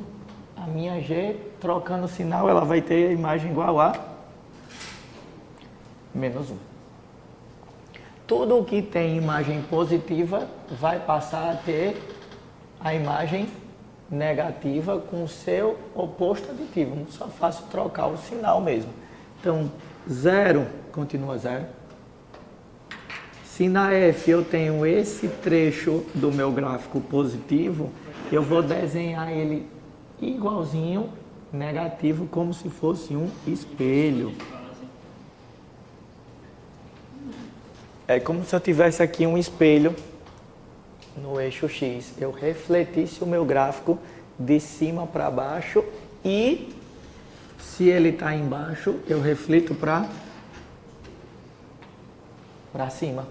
a minha G, trocando o sinal, ela vai ter a imagem igual a menos 1. Tudo que tem imagem positiva vai passar a ter a imagem negativa com o seu oposto aditivo. Só faço trocar o sinal mesmo. Então, 0 continua 0. Se na F eu tenho esse trecho do meu gráfico positivo, eu vou desenhar ele igualzinho negativo, como se fosse um espelho. É como se eu tivesse aqui um espelho no eixo X. Eu refletisse o meu gráfico de cima para baixo e, se ele está embaixo, eu reflito para cima.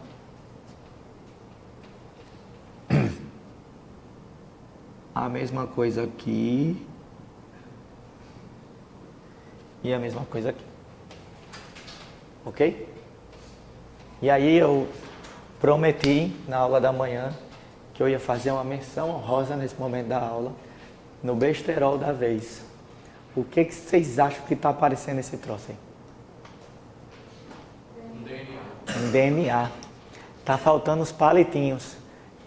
A mesma coisa aqui e a mesma coisa aqui. Ok? E aí eu prometi na aula da manhã que eu ia fazer uma menção honrosa nesse momento da aula, no besterol da vez. O que vocês acham que está aparecendo esse troço aí? Um DNA. Tá faltando os palitinhos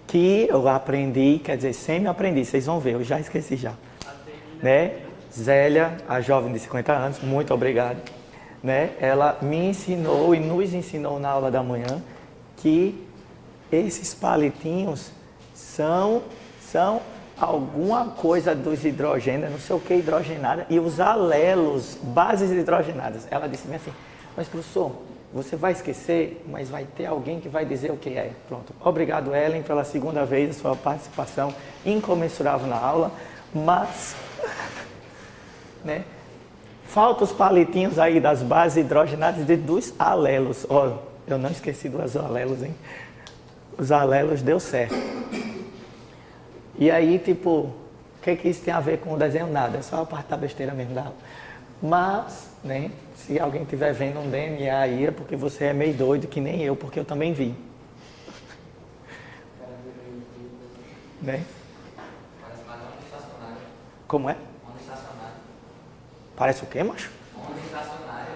que eu aprendi, quer dizer, semi-aprendi, vocês vão ver, eu já esqueci já. Né? Zélia, a jovem de 50 anos, muito obrigado. Né? Ela me ensinou e nos ensinou na aula da manhã que esses palitinhos são alguma coisa dos hidrogênios, não sei o que hidrogenada, e os alelos, bases hidrogenadas. Ela disse assim, mas professor, você vai esquecer, mas vai ter alguém que vai dizer o que é. Pronto. Obrigado, Ellen, pela segunda vez, a sua participação incomensurável na aula, mas né, falta os palitinhos aí das bases hidrogenadas e dos alelos. Ó, eu não esqueci dos alelos, hein? Os alelos deu certo. E aí, tipo, o que isso tem a ver com o desenho? Nada, é só a parte da besteira mesmo da aula. Mas, né, se alguém estiver vendo um DNA aí, é porque você é meio doido, que nem eu, porque eu também vi. Né? Parece mais onda estacionária. Como é? Onda estacionária. Parece o quê, macho? Onda estacionária.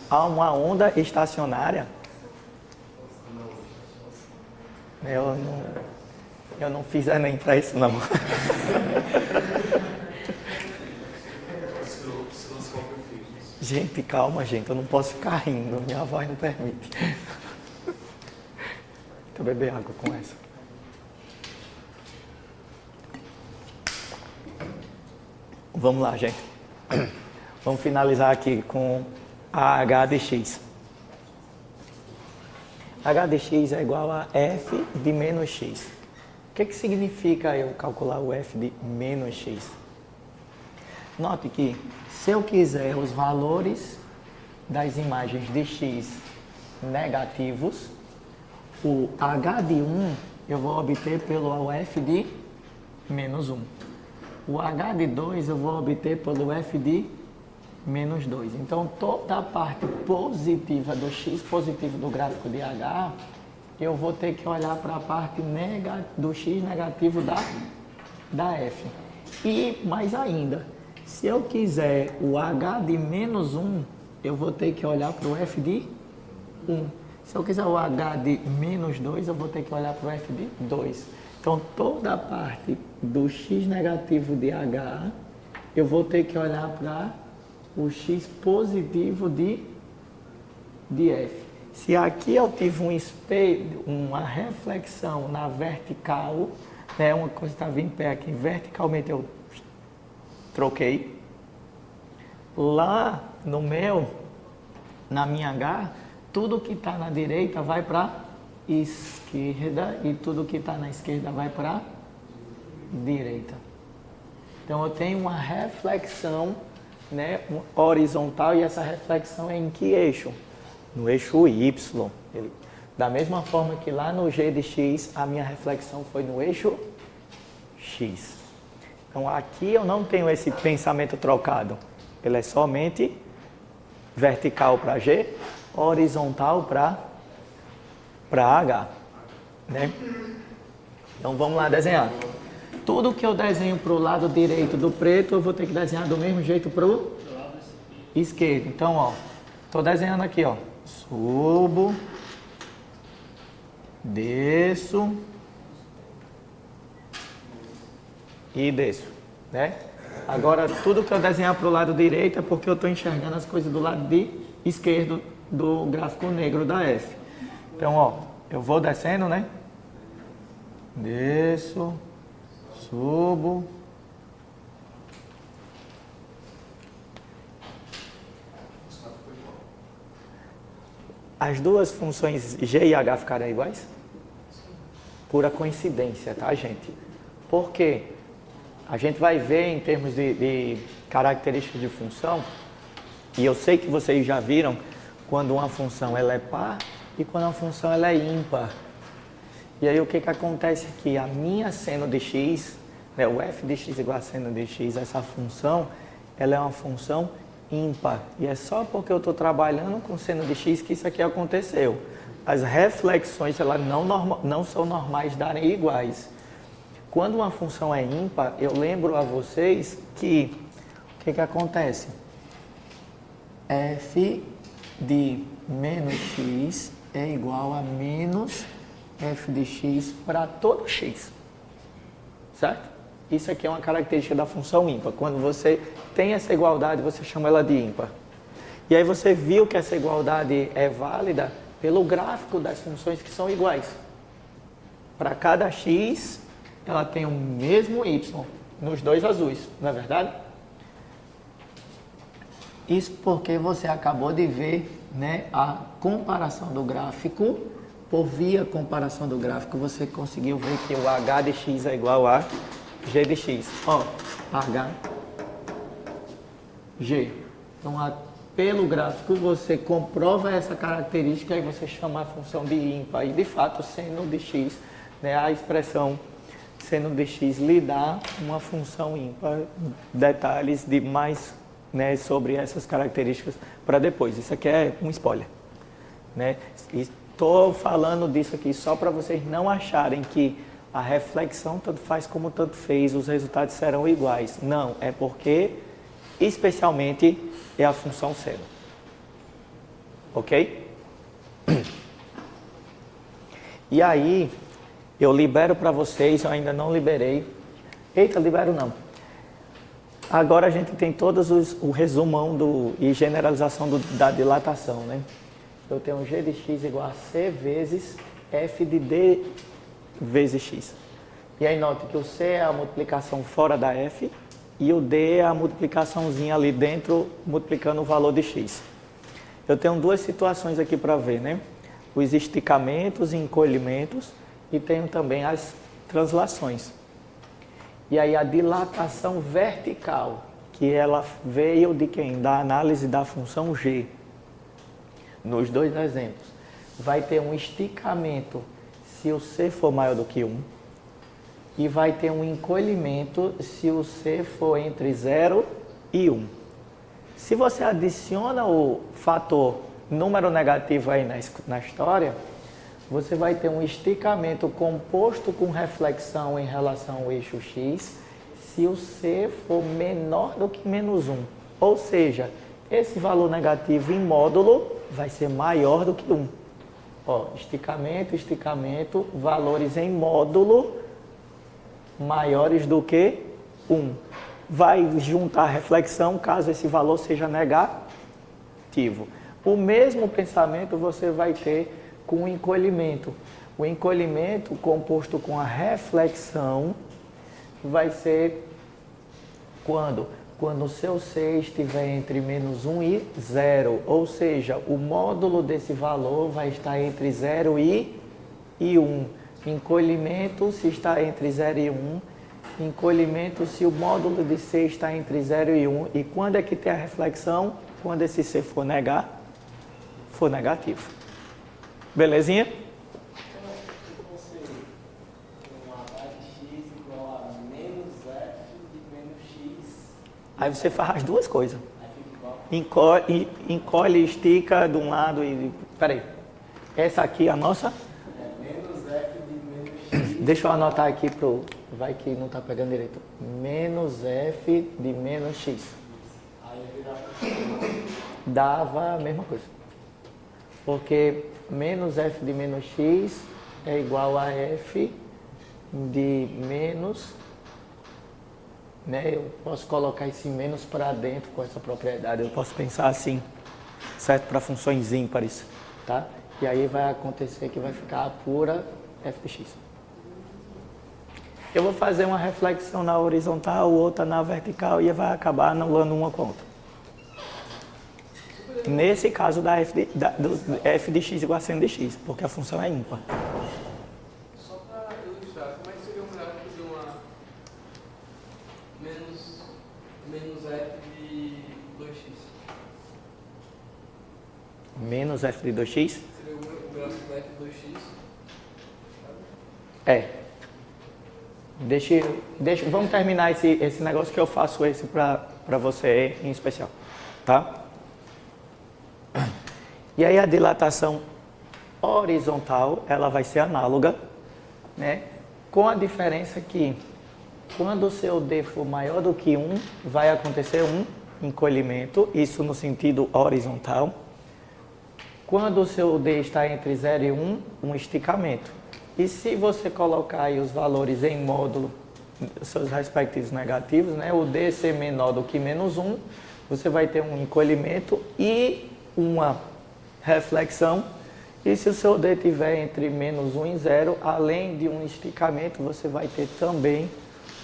Ah, uma onda estacionária? Eu não fiz Enem para isso, não. Gente, calma, gente. Eu não posso ficar rindo. Minha voz não permite. Vou beber água com essa. Vamos lá, gente. Vamos finalizar aqui com a H de x. H de x é igual a f de menos x. O que significa eu calcular o f de menos x? Note que se eu quiser os valores das imagens de x negativos, o h de 1 eu vou obter pelo f de menos 1. O h de 2 eu vou obter pelo f de menos 2. Então, toda a parte positiva do x positivo do gráfico de h, eu vou ter que olhar para a parte do x negativo da f. E, mais ainda, se eu quiser o h de menos 1, eu vou ter que olhar para o f de 1. Se eu quiser o h de menos 2, eu vou ter que olhar para o f de 2. Então, toda a parte do x negativo de h, eu vou ter que olhar para o x positivo de f. Se aqui eu tive um espelho, uma reflexão na vertical, né, uma coisa estava em pé aqui, verticalmente eu troquei. Lá no na minha H, tudo que está na direita vai para a esquerda e tudo que está na esquerda vai para a direita. Então eu tenho uma reflexão né, horizontal, e essa reflexão é em que eixo? No eixo Y. Da mesma forma que lá no G de X, a minha reflexão foi no eixo X. Então aqui eu não tenho esse pensamento trocado. Ele é somente vertical para G, horizontal para H. Né? Então vamos lá desenhar. Tudo que eu desenho para o lado direito do preto, eu vou ter que desenhar do mesmo jeito para o esquerdo. Então, ó, estou desenhando aqui, ó. Subo, desço e desço, né? Agora, tudo que eu desenhar para o lado direito é porque eu estou enxergando as coisas do lado de esquerdo do gráfico negro da F. Então, ó, eu vou descendo, né? Desço, subo. As duas funções G e H ficaram iguais? Pura coincidência, tá, gente? Por quê? A gente vai ver em termos de características de função, e eu sei que vocês já viram quando uma função ela é par e quando uma função ela é ímpar. E aí o que acontece aqui? A minha seno de x, né, o f de x igual a seno de x, essa função, ela é uma função ímpar. E é só porque eu estou trabalhando com seno de x que isso aqui aconteceu. As reflexões elas não são normais darem iguais. Quando uma função é ímpar, eu lembro a vocês que o que acontece? F de menos x é igual a menos f de x para todo x. Certo? Isso aqui é uma característica da função ímpar. Quando você tem essa igualdade, você chama ela de ímpar. E aí você viu que essa igualdade é válida pelo gráfico das funções que são iguais. Para cada x, ela tem o mesmo y nos dois azuis, não é verdade? Isso porque você acabou de ver, né, a comparação do gráfico. Por via comparação do gráfico, você conseguiu ver que o h de x é igual a g de x. Ó, h, g. Então, pelo gráfico, você comprova essa característica e você chama a função de ímpar. E, de fato, seno de x, né, a expressão seno de x lhe dá uma função ímpar. Detalhes de mais, né, sobre essas características para depois. Isso aqui é um spoiler, né? Estou falando disso aqui só para vocês não acharem que a reflexão tanto faz como tanto fez, os resultados serão iguais. Não, é porque, especialmente, é a função seno. Ok? E aí, eu libero para vocês, eu ainda não liberei. Eita, libero não. Agora a gente tem todos o resumão e generalização da dilatação, né? Eu tenho g de x igual a c vezes f de d vezes x. E aí note que o c é a multiplicação fora da f e o d é a multiplicaçãozinha ali dentro, multiplicando o valor de x. Eu tenho duas situações aqui para ver, né? Os esticamentos e encolhimentos, e tenho também as translações. E aí a dilatação vertical, que ela veio de quem? Da análise da função g. Nos dois exemplos, vai ter um esticamento se o C for maior do que 1 e vai ter um encolhimento se o C for entre 0 e 1. Se você adiciona o fator número negativo aí na história, você vai ter um esticamento composto com reflexão em relação ao eixo X se o C for menor do que menos 1. Ou seja, esse valor negativo em módulo vai ser maior do que 1. Ó, esticamento, esticamento, valores em módulo maiores do que 1. Vai juntar reflexão caso esse valor seja negativo. O mesmo pensamento você vai ter com o encolhimento. O encolhimento composto com a reflexão vai ser quando? Quando o seu C estiver entre menos 1 e 0, ou seja, o módulo desse valor vai estar entre 0 e 1. Encolhimento, se está entre 0 e 1, encolhimento se o módulo de C está entre 0 e 1. E quando é que tem a reflexão? Quando esse C for negativo. Belezinha? Se você tem uma h de x igual a menos f de menos x, Aí você faz as duas coisas. aí fica igual. Encolhe, estica de um lado e... Peraí. Essa aqui é a nossa... É menos f de menos x. Deixa eu anotar aqui pro... Vai que não está pegando direito. Menos f de menos x. Aí vira Dava a mesma coisa. Porque menos f de menos x é igual a f de menos... Né? Eu posso colocar esse menos para dentro com essa propriedade. Eu posso pensar assim, certo? Para funções ímpares, tá? E aí vai acontecer que vai ficar a pura f de x. Eu vou fazer uma reflexão na horizontal, outra na vertical e vai acabar anulando uma com a outra. Nesse caso da do f de x igual a seno de x, porque a função é ímpar. Só para ilustrar, como é que seria um gráfico de uma menos f de 2x? Menos f de 2x? Seria o gráfico da f de 2x? É. Vamos terminar esse negócio que eu faço esse para você em especial, tá? E aí a dilatação horizontal, ela vai ser análoga, né? Com a diferença que quando o seu D for maior do que 1, vai acontecer um encolhimento, isso no sentido horizontal. Quando o seu D está entre 0 e 1, um esticamento. E se você colocar aí os valores em módulo, seus respectivos negativos, né? O D ser menor do que menos 1, você vai ter um encolhimento e uma reflexão. E se o seu D estiver entre menos 1 e 0, além de um esticamento, você vai ter também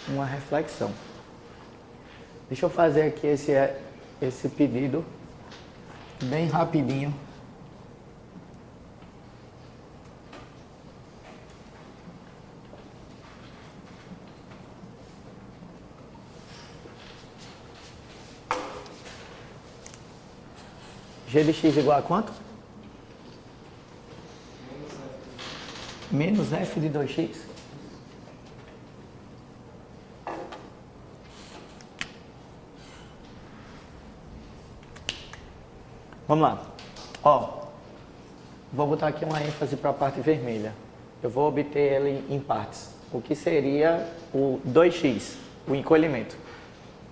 uma reflexão. Deixa eu fazer aqui esse pedido bem rapidinho. G de x igual a quanto? Menos f de 2x. Vamos lá. Ó, vou botar aqui uma ênfase para a parte vermelha. Eu vou obter ela em partes. O que seria o 2x, o encolhimento.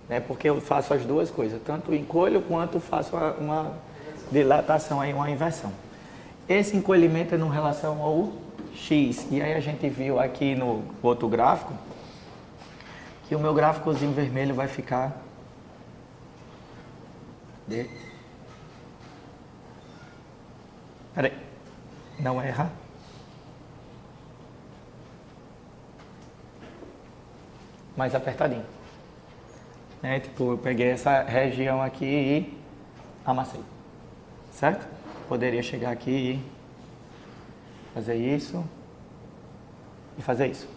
Né? Porque eu faço as duas coisas, tanto encolho quanto faço uma dilatação, aí, uma inversão. Esse encolhimento é em relação ao x. E aí a gente viu aqui no outro gráfico que o meu gráficozinho vermelho vai ficar de... Peraí, não erra. Mais apertadinho. Né? Tipo, eu peguei essa região aqui e amassei. Certo? Poderia chegar aqui e fazer isso e fazer isso.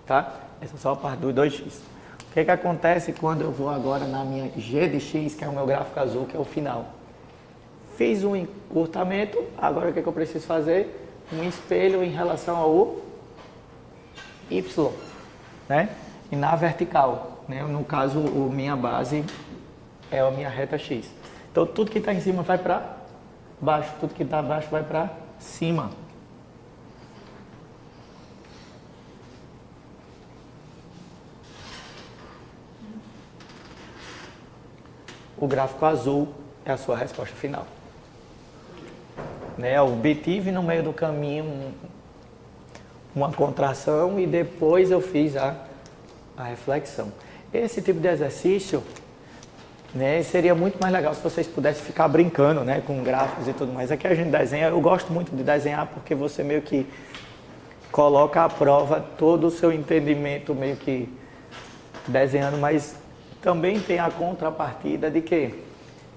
Tá? Essa é só a parte do 2x. O que acontece quando eu vou agora na minha G de x, que é o meu gráfico azul, que é o final? Fiz um encurtamento, agora o que eu preciso fazer? Um espelho em relação ao y, né? E na vertical, né? No caso, minha base é a minha reta x. Então, tudo que está em cima vai para baixo, tudo que está abaixo vai para cima. O gráfico azul é a sua resposta final. Né? Eu obtive no meio do caminho uma contração e depois eu fiz a reflexão. Esse tipo de exercício, né, seria muito mais legal se vocês pudessem ficar brincando, né, com gráficos e tudo mais. Aqui a gente desenha, eu gosto muito de desenhar porque você meio que coloca à prova todo o seu entendimento meio que desenhando, mas também tem a contrapartida de que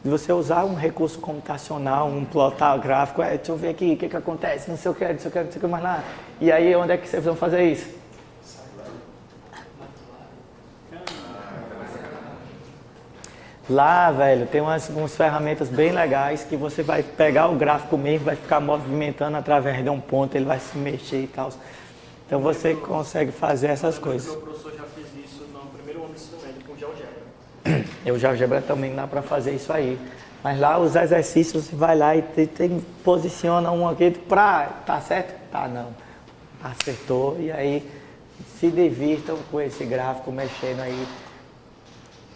de você usar um recurso computacional, um plotar gráfico, deixa eu ver aqui o que acontece, não sei o que mais lá. E aí onde é que vocês vão fazer isso? Lá, velho, tem umas ferramentas bem legais que você vai pegar o gráfico mesmo, vai ficar movimentando através de um ponto, ele vai se mexer e tal. Então você consegue fazer essas coisas. O professor já fez isso no primeiro ano do ensino médio com GeoGebra. E o GeoGebra também dá para fazer isso aí. Mas lá os exercícios você vai lá e posiciona um aqui para... Tá certo? Tá, não. Acertou. E aí se divirtam com esse gráfico mexendo aí.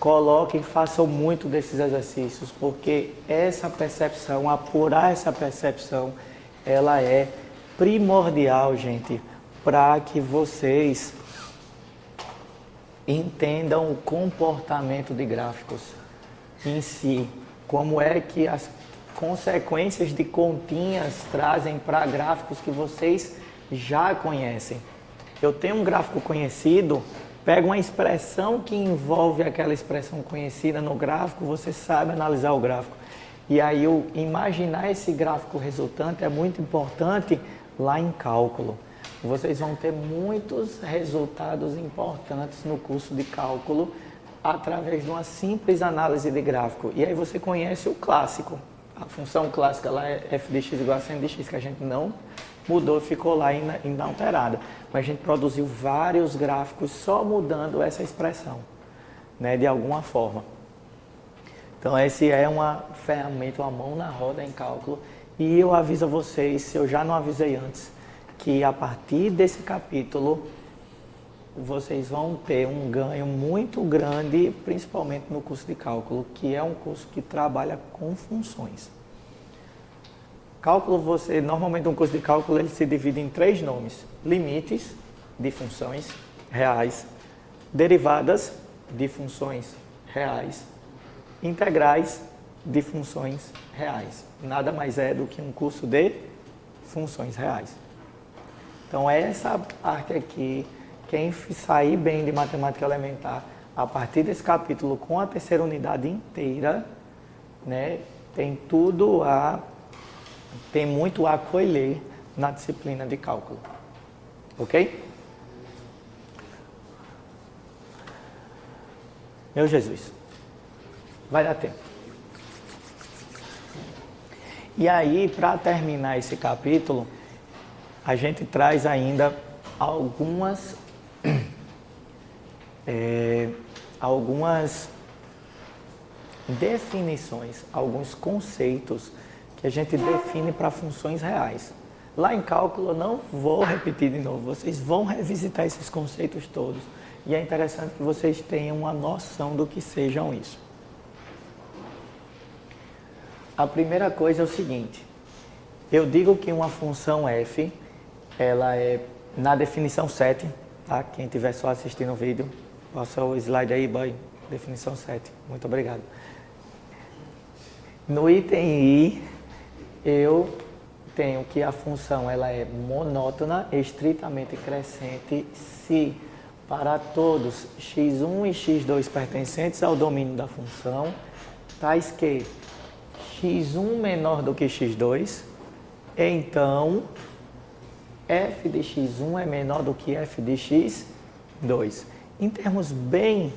Coloquem, façam muito desses exercícios, porque essa percepção, apurar essa percepção, ela é primordial, gente, para que vocês entendam o comportamento de gráficos em si, como é que as consequências de continhas trazem para gráficos que vocês já conhecem. Eu tenho um gráfico conhecido, pega uma expressão que envolve aquela expressão conhecida no gráfico, você sabe analisar o gráfico. E aí imaginar esse gráfico resultante é muito importante lá em cálculo. Vocês vão ter muitos resultados importantes no curso de cálculo através de uma simples análise de gráfico. E aí você conhece o clássico. A função clássica lá é f de x igual a sin de x, que a gente não mudou, ficou lá inalterada. Mas a gente produziu vários gráficos só mudando essa expressão, né, de alguma forma. Então essa é uma ferramenta, uma mão na roda em cálculo. E eu aviso a vocês, se eu já não avisei antes, que a partir desse capítulo vocês vão ter um ganho muito grande, principalmente no curso de cálculo, que é um curso que trabalha com funções. Cálculo, normalmente um curso de cálculo ele se divide em 3 nomes: limites de funções reais, derivadas de funções reais, integrais de funções reais. Nada mais é do que um curso de funções reais. Então essa parte aqui, quem sair bem de matemática elementar, a partir desse capítulo com a terceira unidade inteira, né, tem muito a colher na disciplina de cálculo. Ok? Meu Jesus, vai dar tempo. E aí, para terminar esse capítulo, a gente traz ainda algumas definições, alguns conceitos que a gente define para funções reais. Lá em cálculo, eu não vou repetir de novo, vocês vão revisitar esses conceitos todos. E é interessante que vocês tenham uma noção do que sejam isso. A primeira coisa é o seguinte: eu digo que uma função f, ela é na definição 7, tá? Quem estiver só assistindo o vídeo, passa o slide aí, boy, definição 7, muito obrigado. No item I, eu tenho que a função ela é monótona, estritamente crescente, se para todos x1 e x2 pertencentes ao domínio da função, tais que x1 menor do que x2, então f de x1 é menor do que f de x2. Em termos bem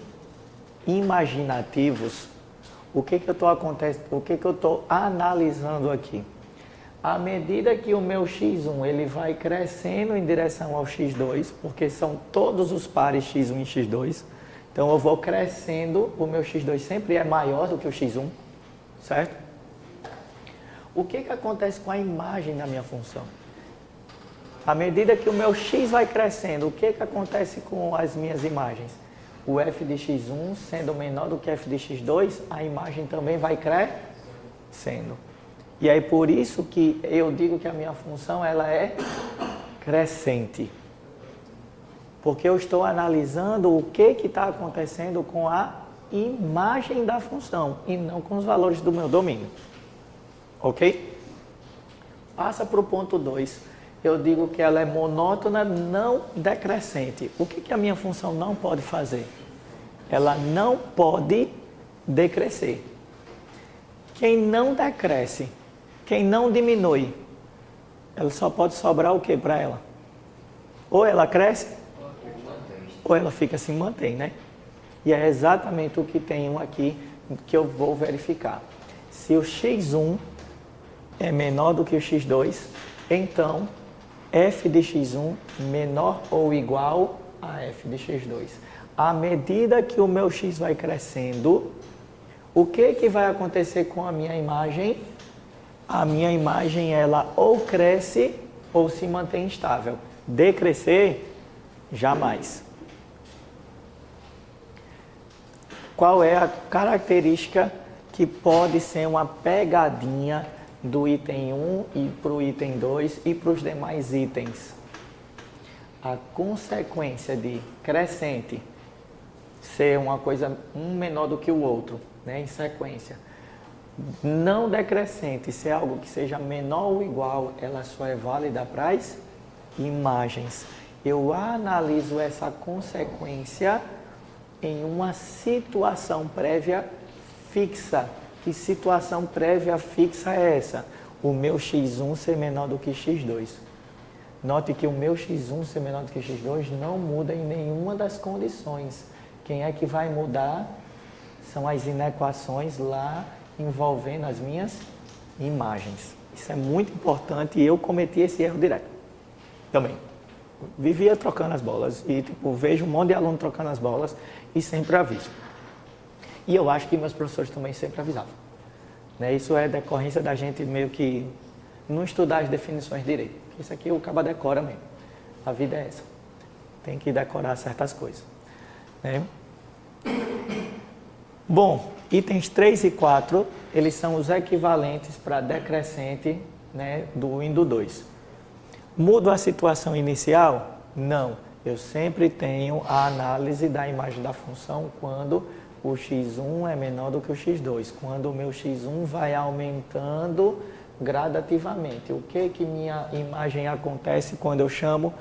imaginativos, o que eu estou analisando aqui? À medida que o meu x1 ele vai crescendo em direção ao x2, porque são todos os pares x1 e x2, então eu vou crescendo, o meu x2 sempre é maior do que o x1, certo? O que acontece com a imagem da minha função? À medida que o meu x vai crescendo, o que acontece com as minhas imagens? O f de x1 sendo menor do que f de x2, a imagem também vai crescendo. E aí por isso que eu digo que a minha função ela é crescente. Porque eu estou analisando o que está acontecendo com a imagem da função e não com os valores do meu domínio. Ok? Passa para o ponto 2. Eu digo que ela é monótona, não decrescente. O que a minha função não pode fazer? Ela não pode decrescer. Quem não decresce, quem não diminui, ela só pode sobrar o que para ela? Ou ela cresce, ou ela fica assim, mantém, né? E é exatamente o que tem aqui que eu vou verificar. Se o x1 é menor do que o x2, então f de x1 menor ou igual a f de x2. À medida que o meu x vai crescendo, o que vai acontecer com a minha imagem? A minha imagem, ela ou cresce ou se mantém estável. Decrescer, jamais. Qual é a característica que pode ser uma pegadinha do item 1 e para o item 2 e para os demais itens? A consequência de crescente ser uma coisa um menor do que o outro, né, em sequência. Não decrescente ser algo que seja menor ou igual, ela só é válida para as imagens. Eu analiso essa consequência em uma situação prévia fixa. Que situação prévia fixa é essa? O meu x1 ser menor do que x2. Note que o meu x1 ser menor do que x2 não muda em nenhuma das condições. Quem é que vai mudar são as inequações lá envolvendo as minhas imagens. Isso é muito importante e eu cometi esse erro direto. Também. Vivia trocando as bolas e vejo um monte de aluno trocando as bolas e sempre aviso. E eu acho que meus professores também sempre avisavam. Né? Isso é decorrência da gente meio que não estudar as definições direito. Isso aqui o caba decora mesmo. A vida é essa. Tem que decorar certas coisas. Né? Bom, itens 3 e 4, eles são os equivalentes para decrescente, né, do 1 e do 2. Mudo a situação inicial? Não. Eu sempre tenho a análise da imagem da função quando o x1 é menor do que o x2. Quando o meu x1 vai aumentando gradativamente. O que minha imagem acontece quando eu chamo?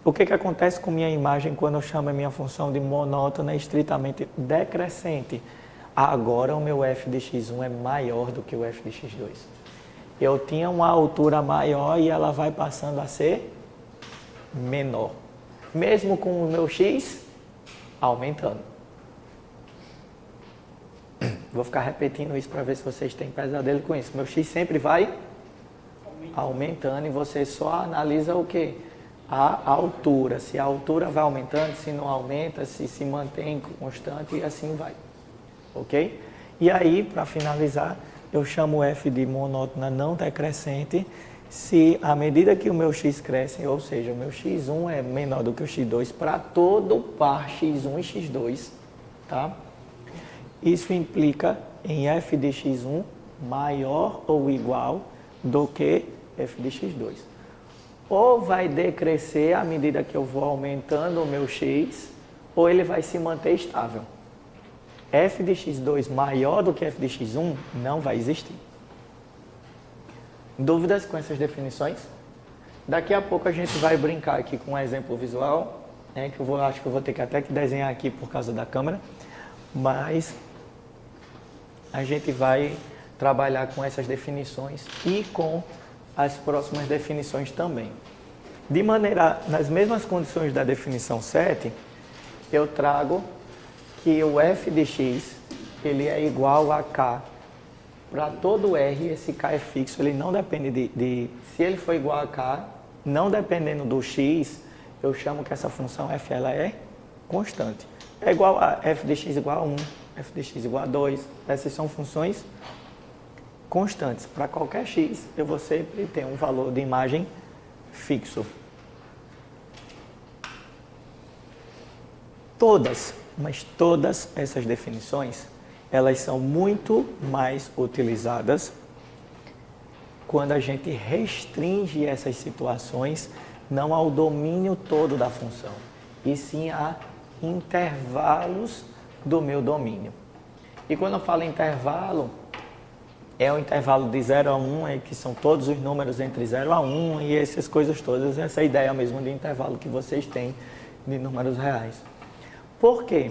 O que acontece com minha imagem quando eu chamo a minha função de monótona estritamente decrescente? Agora o meu f de x1 é maior do que o f de x2. Eu tinha uma altura maior e ela vai passando a ser menor. Mesmo com o meu x aumentando. Vou ficar repetindo isso para ver se vocês têm pesadelo com isso. Meu x sempre vai aumentando e você só analisa o quê? A altura. Se a altura vai aumentando, se não aumenta, se mantém constante e assim vai. Ok? E aí, para finalizar, eu chamo f de monótona não decrescente se à medida que o meu x cresce, ou seja, o meu x1 é menor do que o x2 para todo par x1 e x2, tá? Isso implica em f de x1 maior ou igual do que f de x2. Ou vai decrescer à medida que eu vou aumentando o meu x, ou ele vai se manter estável. F de x2 maior do que f de x1 não vai existir. Dúvidas com essas definições? Daqui a pouco a gente vai brincar aqui com um exemplo visual, né, que acho que eu vou ter que até que desenhar aqui por causa da câmera, mas a gente vai trabalhar com essas definições e com as próximas definições também. De maneira, nas mesmas condições da definição 7, eu trago que o f de x ele é igual a k para todo R. Esse k é fixo, ele não depende se ele for igual a k, não dependendo do x, eu chamo que essa função f ela é constante. É igual a f de x igual a 1, f de x igual a 2, essas são funções constantes. Para qualquer x, eu vou sempre ter um valor de imagem fixo. Mas todas essas definições, elas são muito mais utilizadas quando a gente restringe essas situações não ao domínio todo da função, e sim a intervalos do meu domínio. E quando eu falo intervalo, é o intervalo de 0 a 1, que são todos os números entre 0 a 1 e essas coisas todas, essa ideia mesmo de intervalo que vocês têm de números reais. Por quê?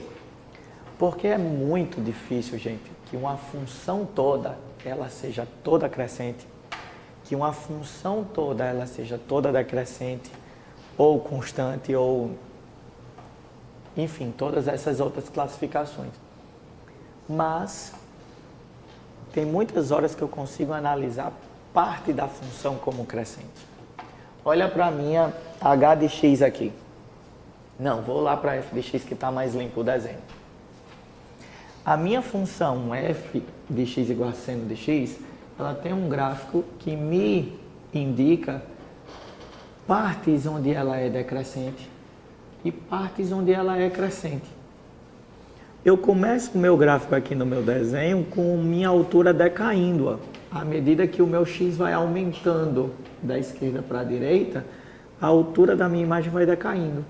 Porque é muito difícil, gente, que uma função toda, ela seja toda crescente, que uma função toda, ela seja toda decrescente, ou constante, ou, enfim, todas essas outras classificações. Mas tem muitas horas que eu consigo analisar parte da função como crescente. Olha para a minha h de x aqui. Não, vou lá para f de x que está mais limpo o desenho. A minha função f de x igual a seno de x, ela tem um gráfico que me indica partes onde ela é decrescente e partes onde ela é crescente. Eu começo o meu gráfico aqui no meu desenho com minha altura decaindo, ó. À medida que o meu x vai aumentando da esquerda para a direita, a altura da minha imagem vai decaindo.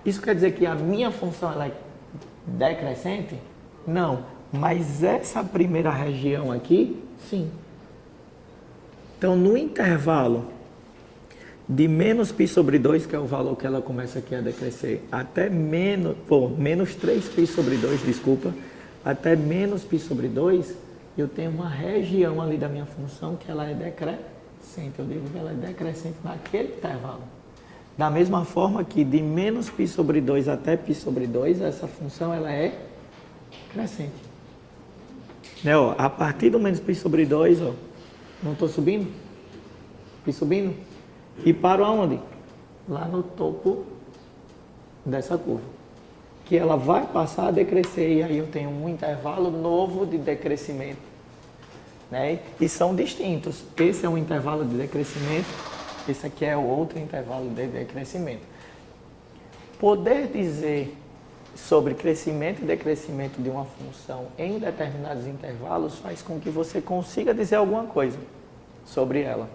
Isso quer dizer que a minha função ela é decrescente? Não, mas essa primeira região aqui, sim. Então, no intervalo de menos π sobre 2, que é o valor que ela começa aqui a decrescer, até menos 3π sobre 2, desculpa, até menos π sobre 2, eu tenho uma região ali da minha função que ela é decrescente. Eu digo que ela é decrescente naquele intervalo. Da mesma forma que de menos π sobre 2 até π sobre 2, essa função ela é crescente. Né, ó, a partir do menos π sobre 2, ó, não estou subindo? Π subindo? E paro aonde? Lá no topo dessa curva. Que ela vai passar a decrescer e aí eu tenho um intervalo novo de decrescimento. Né? E são distintos. Esse é um intervalo de decrescimento, esse aqui é o outro intervalo de decrescimento. Poder dizer sobre crescimento e decrescimento de uma função em determinados intervalos faz com que você consiga dizer alguma coisa sobre ela.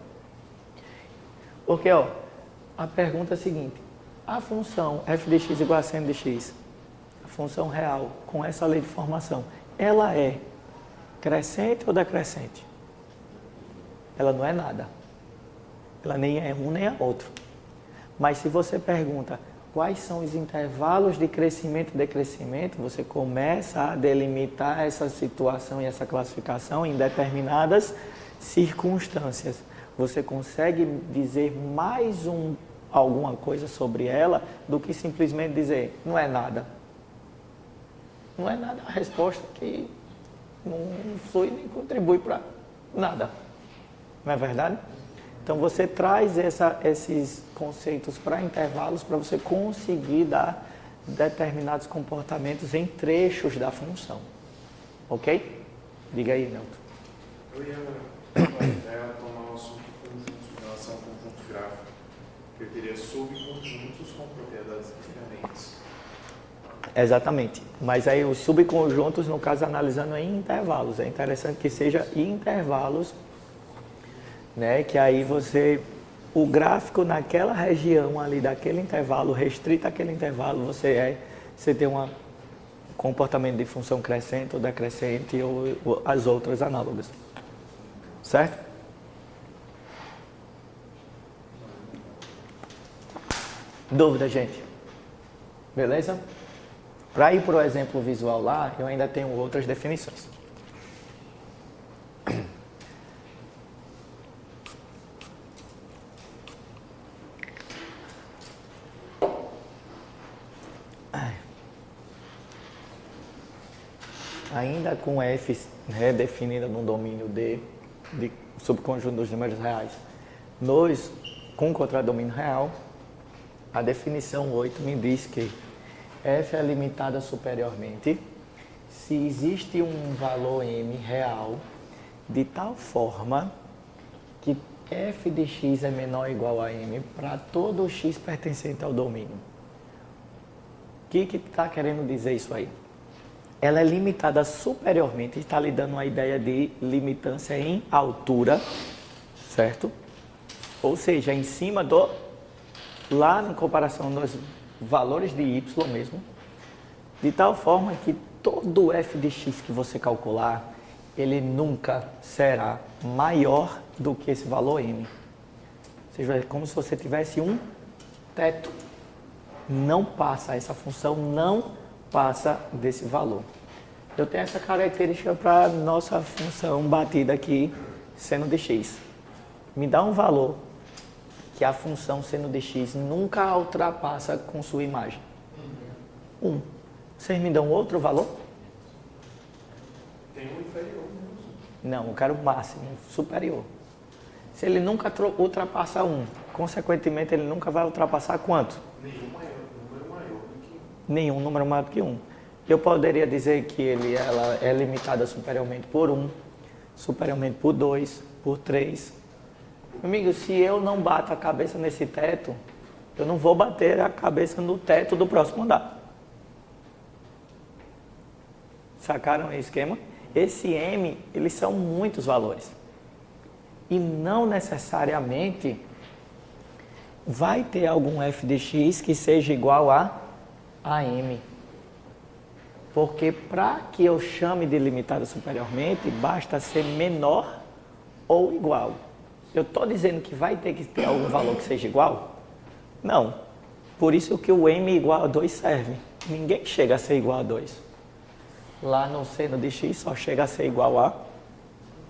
Porque, ó, a pergunta é a seguinte: a função f de x igual a seno de x, a função real, com essa lei de formação, ela é crescente ou decrescente? Ela não é nada. Ela nem é um nem é outro. Mas se você pergunta quais são os intervalos de crescimento e decrescimento, você começa a delimitar essa situação e essa classificação em determinadas circunstâncias. Você consegue dizer mais alguma coisa sobre ela do que simplesmente dizer, não é nada. Não é nada a resposta que não flui nem contribui para nada. Não é verdade? Então você traz esses conceitos para intervalos para você conseguir dar determinados comportamentos em trechos da função. Ok? Diga aí, Nelton. Eu ia tomar o assunto conjuntos em relação ao conjunto gráfico, que eu teria subconjuntos com propriedades diferentes. Exatamente. Mas aí os subconjuntos, no caso, analisando em intervalos. É interessante que seja intervalos, né? Que aí o gráfico naquela região ali daquele intervalo, restrito àquele intervalo, você tem um comportamento de função crescente ou decrescente ou as outras análogas. Certo? Dúvida, gente? Beleza? Para ir para o exemplo visual lá, eu ainda tenho outras definições. Ainda com f definida no domínio D, de subconjunto dos números reais, com o contradomínio real, a definição 8 me diz que f é limitada superiormente se existe um valor m real de tal forma que f de x é menor ou igual a m para todo x pertencente ao domínio. O que está querendo dizer isso aí? Ela é limitada superiormente, está lhe dando uma ideia de limitância em altura, certo? Ou seja, em cima lá em comparação dos valores de y mesmo, de tal forma que todo f de x que você calcular, ele nunca será maior do que esse valor m. Ou seja, é como se você tivesse um teto. Não passa, essa função não passa desse valor. Eu tenho essa característica para nossa função batida aqui, seno de x. Me dá um valor que a função seno de x nunca ultrapassa com sua imagem. 1. Vocês me dão outro valor? Tem um inferior. Não, eu quero o máximo, superior. Se ele nunca ultrapassa 1, consequentemente ele nunca vai ultrapassar quanto? Nenhum número maior do que 1. Nenhum número maior do que 1. Eu poderia dizer que ela é limitada superiormente por 1, superiormente por 2, por 3. Amigo, se eu não bato a cabeça nesse teto, eu não vou bater a cabeça no teto do próximo andar. Sacaram o esquema? Esse M, eles são muitos valores. E não necessariamente vai ter algum f de x que seja igual a m. Porque para que eu chame de limitada superiormente, basta ser menor ou igual. Eu estou dizendo que vai ter que ter algum valor que seja igual? Não. Por isso que o m igual a 2 serve. Ninguém chega a ser igual a 2. Lá no seno de x só chega a ser igual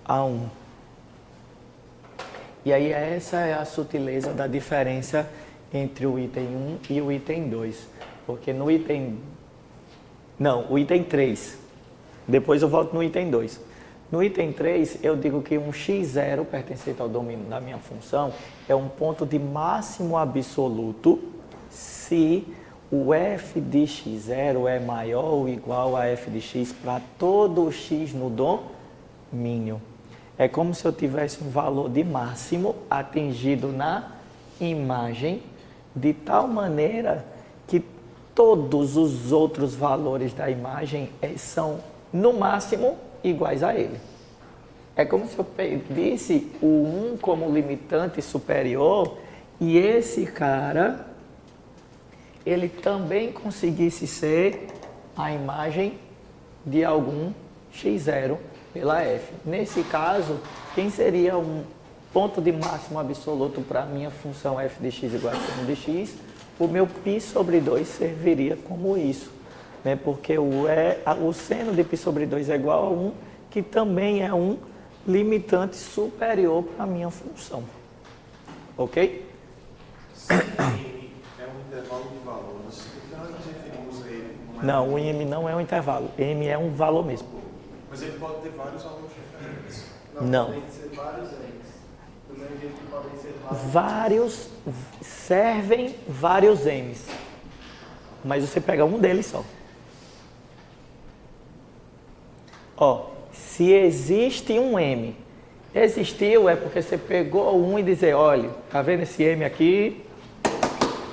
a 1. E aí essa é a sutileza da diferença entre o item 1 e o item 2. Porque no item... Não, o item 3. Depois eu volto no item 2. No item 3, eu digo que um x0 pertencente ao domínio da minha função é um ponto de máximo absoluto se o f de x0 é maior ou igual a f de x para todo o x no domínio. É como se eu tivesse um valor de máximo atingido na imagem de tal maneira que todos os outros valores da imagem são, no máximo, iguais a ele. É como se eu pedisse o 1 como limitante superior e esse cara, ele também conseguisse ser a imagem de algum x0 pela f. Nesse caso, quem seria um ponto de máximo absoluto para a minha função f de x igual a seno de x? O meu π sobre 2 serviria como isso, né? Porque o seno de π sobre 2 é igual a 1, que também é um limitante superior para a minha função. Ok? Se M é um intervalo de valores, então nós referimos a ele como... Não, o m não é um intervalo, m é um valor mesmo. Mas ele pode ter vários valores diferentes. Não. Podem ser vários M's. Do mesmo jeito que podem ser Servem vários m's, mas você pega um deles só. Ó, se existe um m, existiu é porque você pegou um e dizer, olha, tá vendo esse m aqui?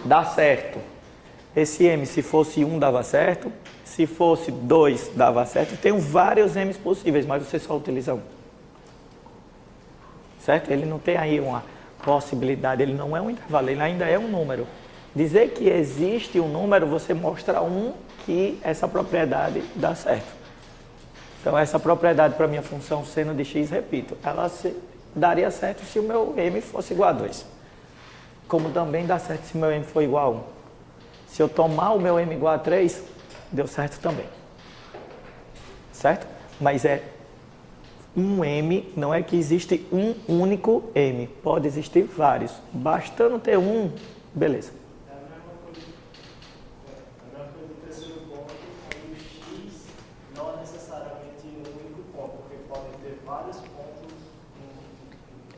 Dá certo. Esse m, se fosse 1, dava certo. Se fosse 2, dava certo. Tem vários m's possíveis, mas você só utiliza um. Certo? Ele não tem aí uma possibilidade, ele não é um intervalo, ele ainda é um número. Dizer que existe um número, você mostra que essa propriedade dá certo. Então, essa propriedade para a minha função seno de x, repito, ela daria certo se o meu m fosse igual a 2. Como também dá certo se o meu m for igual a 1. Se eu tomar o meu m igual a 3, deu certo também. Certo? Mas um m, não é que existe um único m. Pode existir vários. Bastando ter um, beleza. É a mesma coisa do terceiro ponto, onde o x não é necessariamente um único ponto, porque podem ter vários pontos.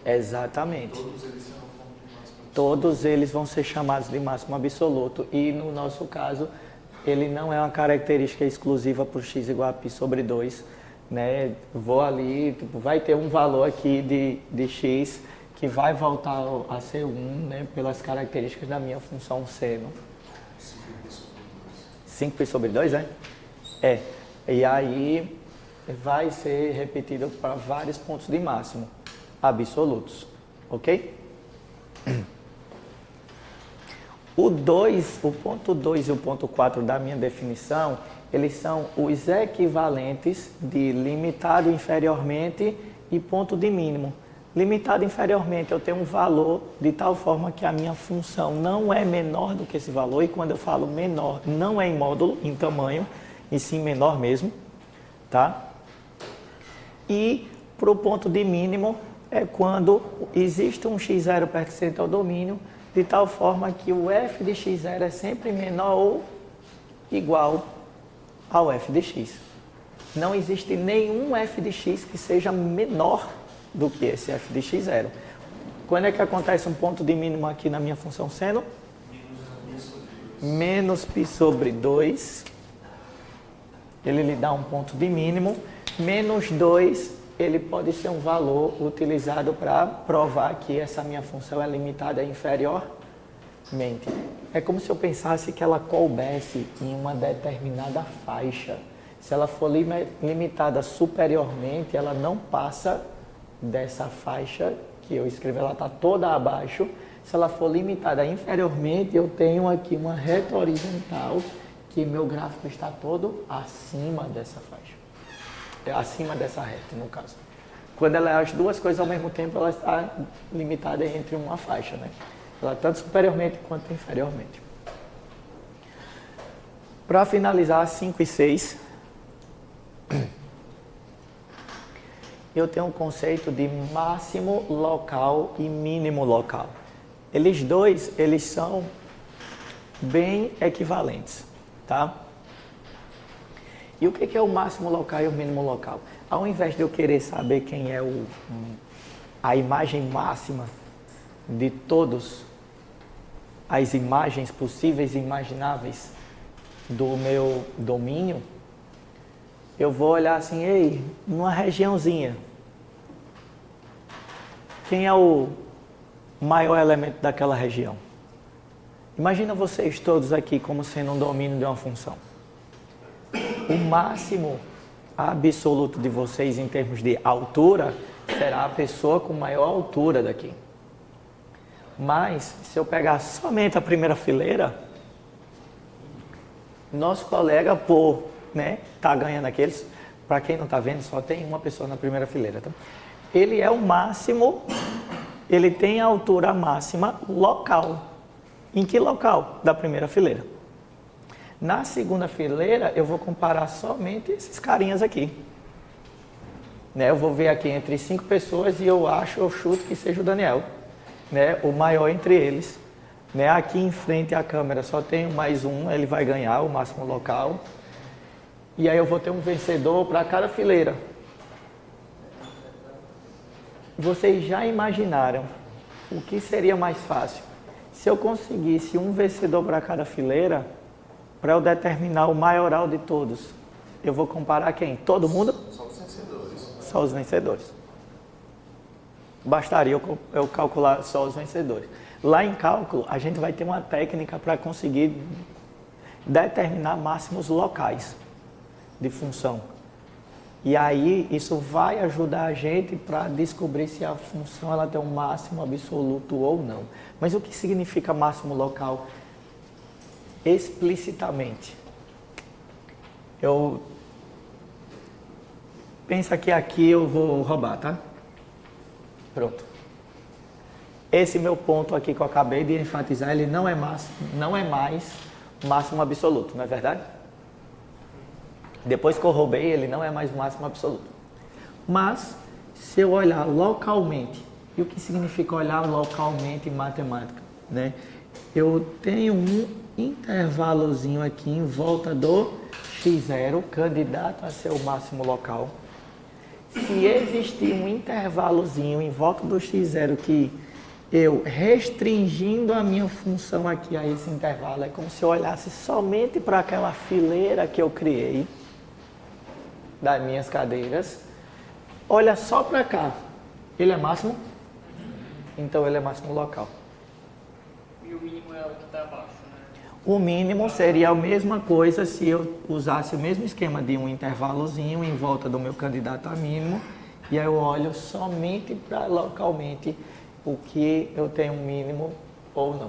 Exatamente. Todos eles serão pontos de máximo. Todos eles vão ser chamados de máximo absoluto. E no nosso caso, ele não é uma característica exclusiva para o x igual a π sobre 2. Né? Vou ali, vai ter um valor aqui de x que vai voltar a ser 1, né? Pelas características da minha função seno. 5π sobre 2, né? E aí vai ser repetido para vários pontos de máximo absolutos, ok? O ponto 2 e o ponto 4 da minha definição, eles são os equivalentes de limitado inferiormente e ponto de mínimo. Limitado inferiormente, eu tenho um valor de tal forma que a minha função não é menor do que esse valor, e quando eu falo menor, não é em módulo, em tamanho, e sim menor mesmo, tá? E para o ponto de mínimo, é quando existe um x0 pertencente ao domínio, de tal forma que o f de x0 é sempre menor ou igual ao f de x. não existe nenhum f de x que seja menor do que esse f de x0. Quando é que acontece um ponto de mínimo aqui na minha função seno? Menos π sobre 2. Ele lhe dá um ponto de mínimo. Menos 2, ele pode ser um valor utilizado para provar que essa minha função é limitada inferiormente. É como se eu pensasse que ela coubesse em uma determinada faixa. Se ela for limitada superiormente, ela não passa dessa faixa que eu escrevi, ela está toda abaixo. Se ela for limitada inferiormente, eu tenho aqui uma reta horizontal que meu gráfico está todo acima dessa faixa. Acima dessa reta, no caso. Quando ela é as duas coisas ao mesmo tempo, ela está limitada entre uma faixa, né? Ela tanto superiormente quanto inferiormente. Para finalizar, 5 e 6, eu tenho um conceito de máximo local e mínimo local. Eles dois, eles são bem equivalentes, tá? E o que é o máximo local e o mínimo local? Ao invés de eu querer saber quem é a imagem máxima de todas as imagens possíveis e imagináveis do meu domínio, eu vou olhar assim, ei, numa regiãozinha, quem é o maior elemento daquela região? Imagina vocês todos aqui como sendo um domínio de uma função. O máximo absoluto de vocês em termos de altura será a pessoa com maior altura daqui. Mas, se eu pegar somente a primeira fileira, nosso colega, tá ganhando aqueles, para quem não está vendo, só tem uma pessoa na primeira fileira, tá? Ele é o máximo, ele tem a altura máxima local. Em que local? Da primeira fileira. Na segunda fileira, eu vou comparar somente esses carinhas aqui. Né? Eu vou ver aqui entre 5 pessoas e eu chuto que seja o Daniel, né? O maior entre eles. Né? Aqui em frente à câmera só tem mais um, ele vai ganhar o máximo local. E aí eu vou ter um vencedor para cada fileira. Vocês já imaginaram o que seria mais fácil? Se eu conseguisse um vencedor para cada fileira, para eu determinar o maioral de todos, eu vou comparar quem? Todo mundo? Só os vencedores. Só os vencedores. Bastaria eu calcular só os vencedores. Lá em cálculo, a gente vai ter uma técnica para conseguir determinar máximos locais de função. E aí, isso vai ajudar a gente para descobrir se a função ela tem um máximo absoluto ou não. Mas o que significa máximo local? Explicitamente. Pensa que aqui eu vou roubar, tá? Pronto. Esse meu ponto aqui que eu acabei de enfatizar, ele não é mais máximo absoluto, não é verdade? Depois que eu roubei, ele não é mais o máximo absoluto. Mas, se eu olhar localmente, e o que significa olhar localmente em matemática? Né? Eu tenho um intervalozinho aqui em volta do x0, candidato a ser o máximo local. Se existir um intervalozinho em volta do x0 que eu restringindo a minha função aqui a esse intervalo, é como se eu olhasse somente para aquela fileira que eu criei das minhas cadeiras, olha só para cá, ele é máximo? Então ele é máximo local. E o mínimo é o que está abaixo, né? O mínimo seria a mesma coisa se eu usasse o mesmo esquema de um intervalozinho em volta do meu candidato a mínimo, e aí eu olho somente para localmente o que eu tenho mínimo ou não.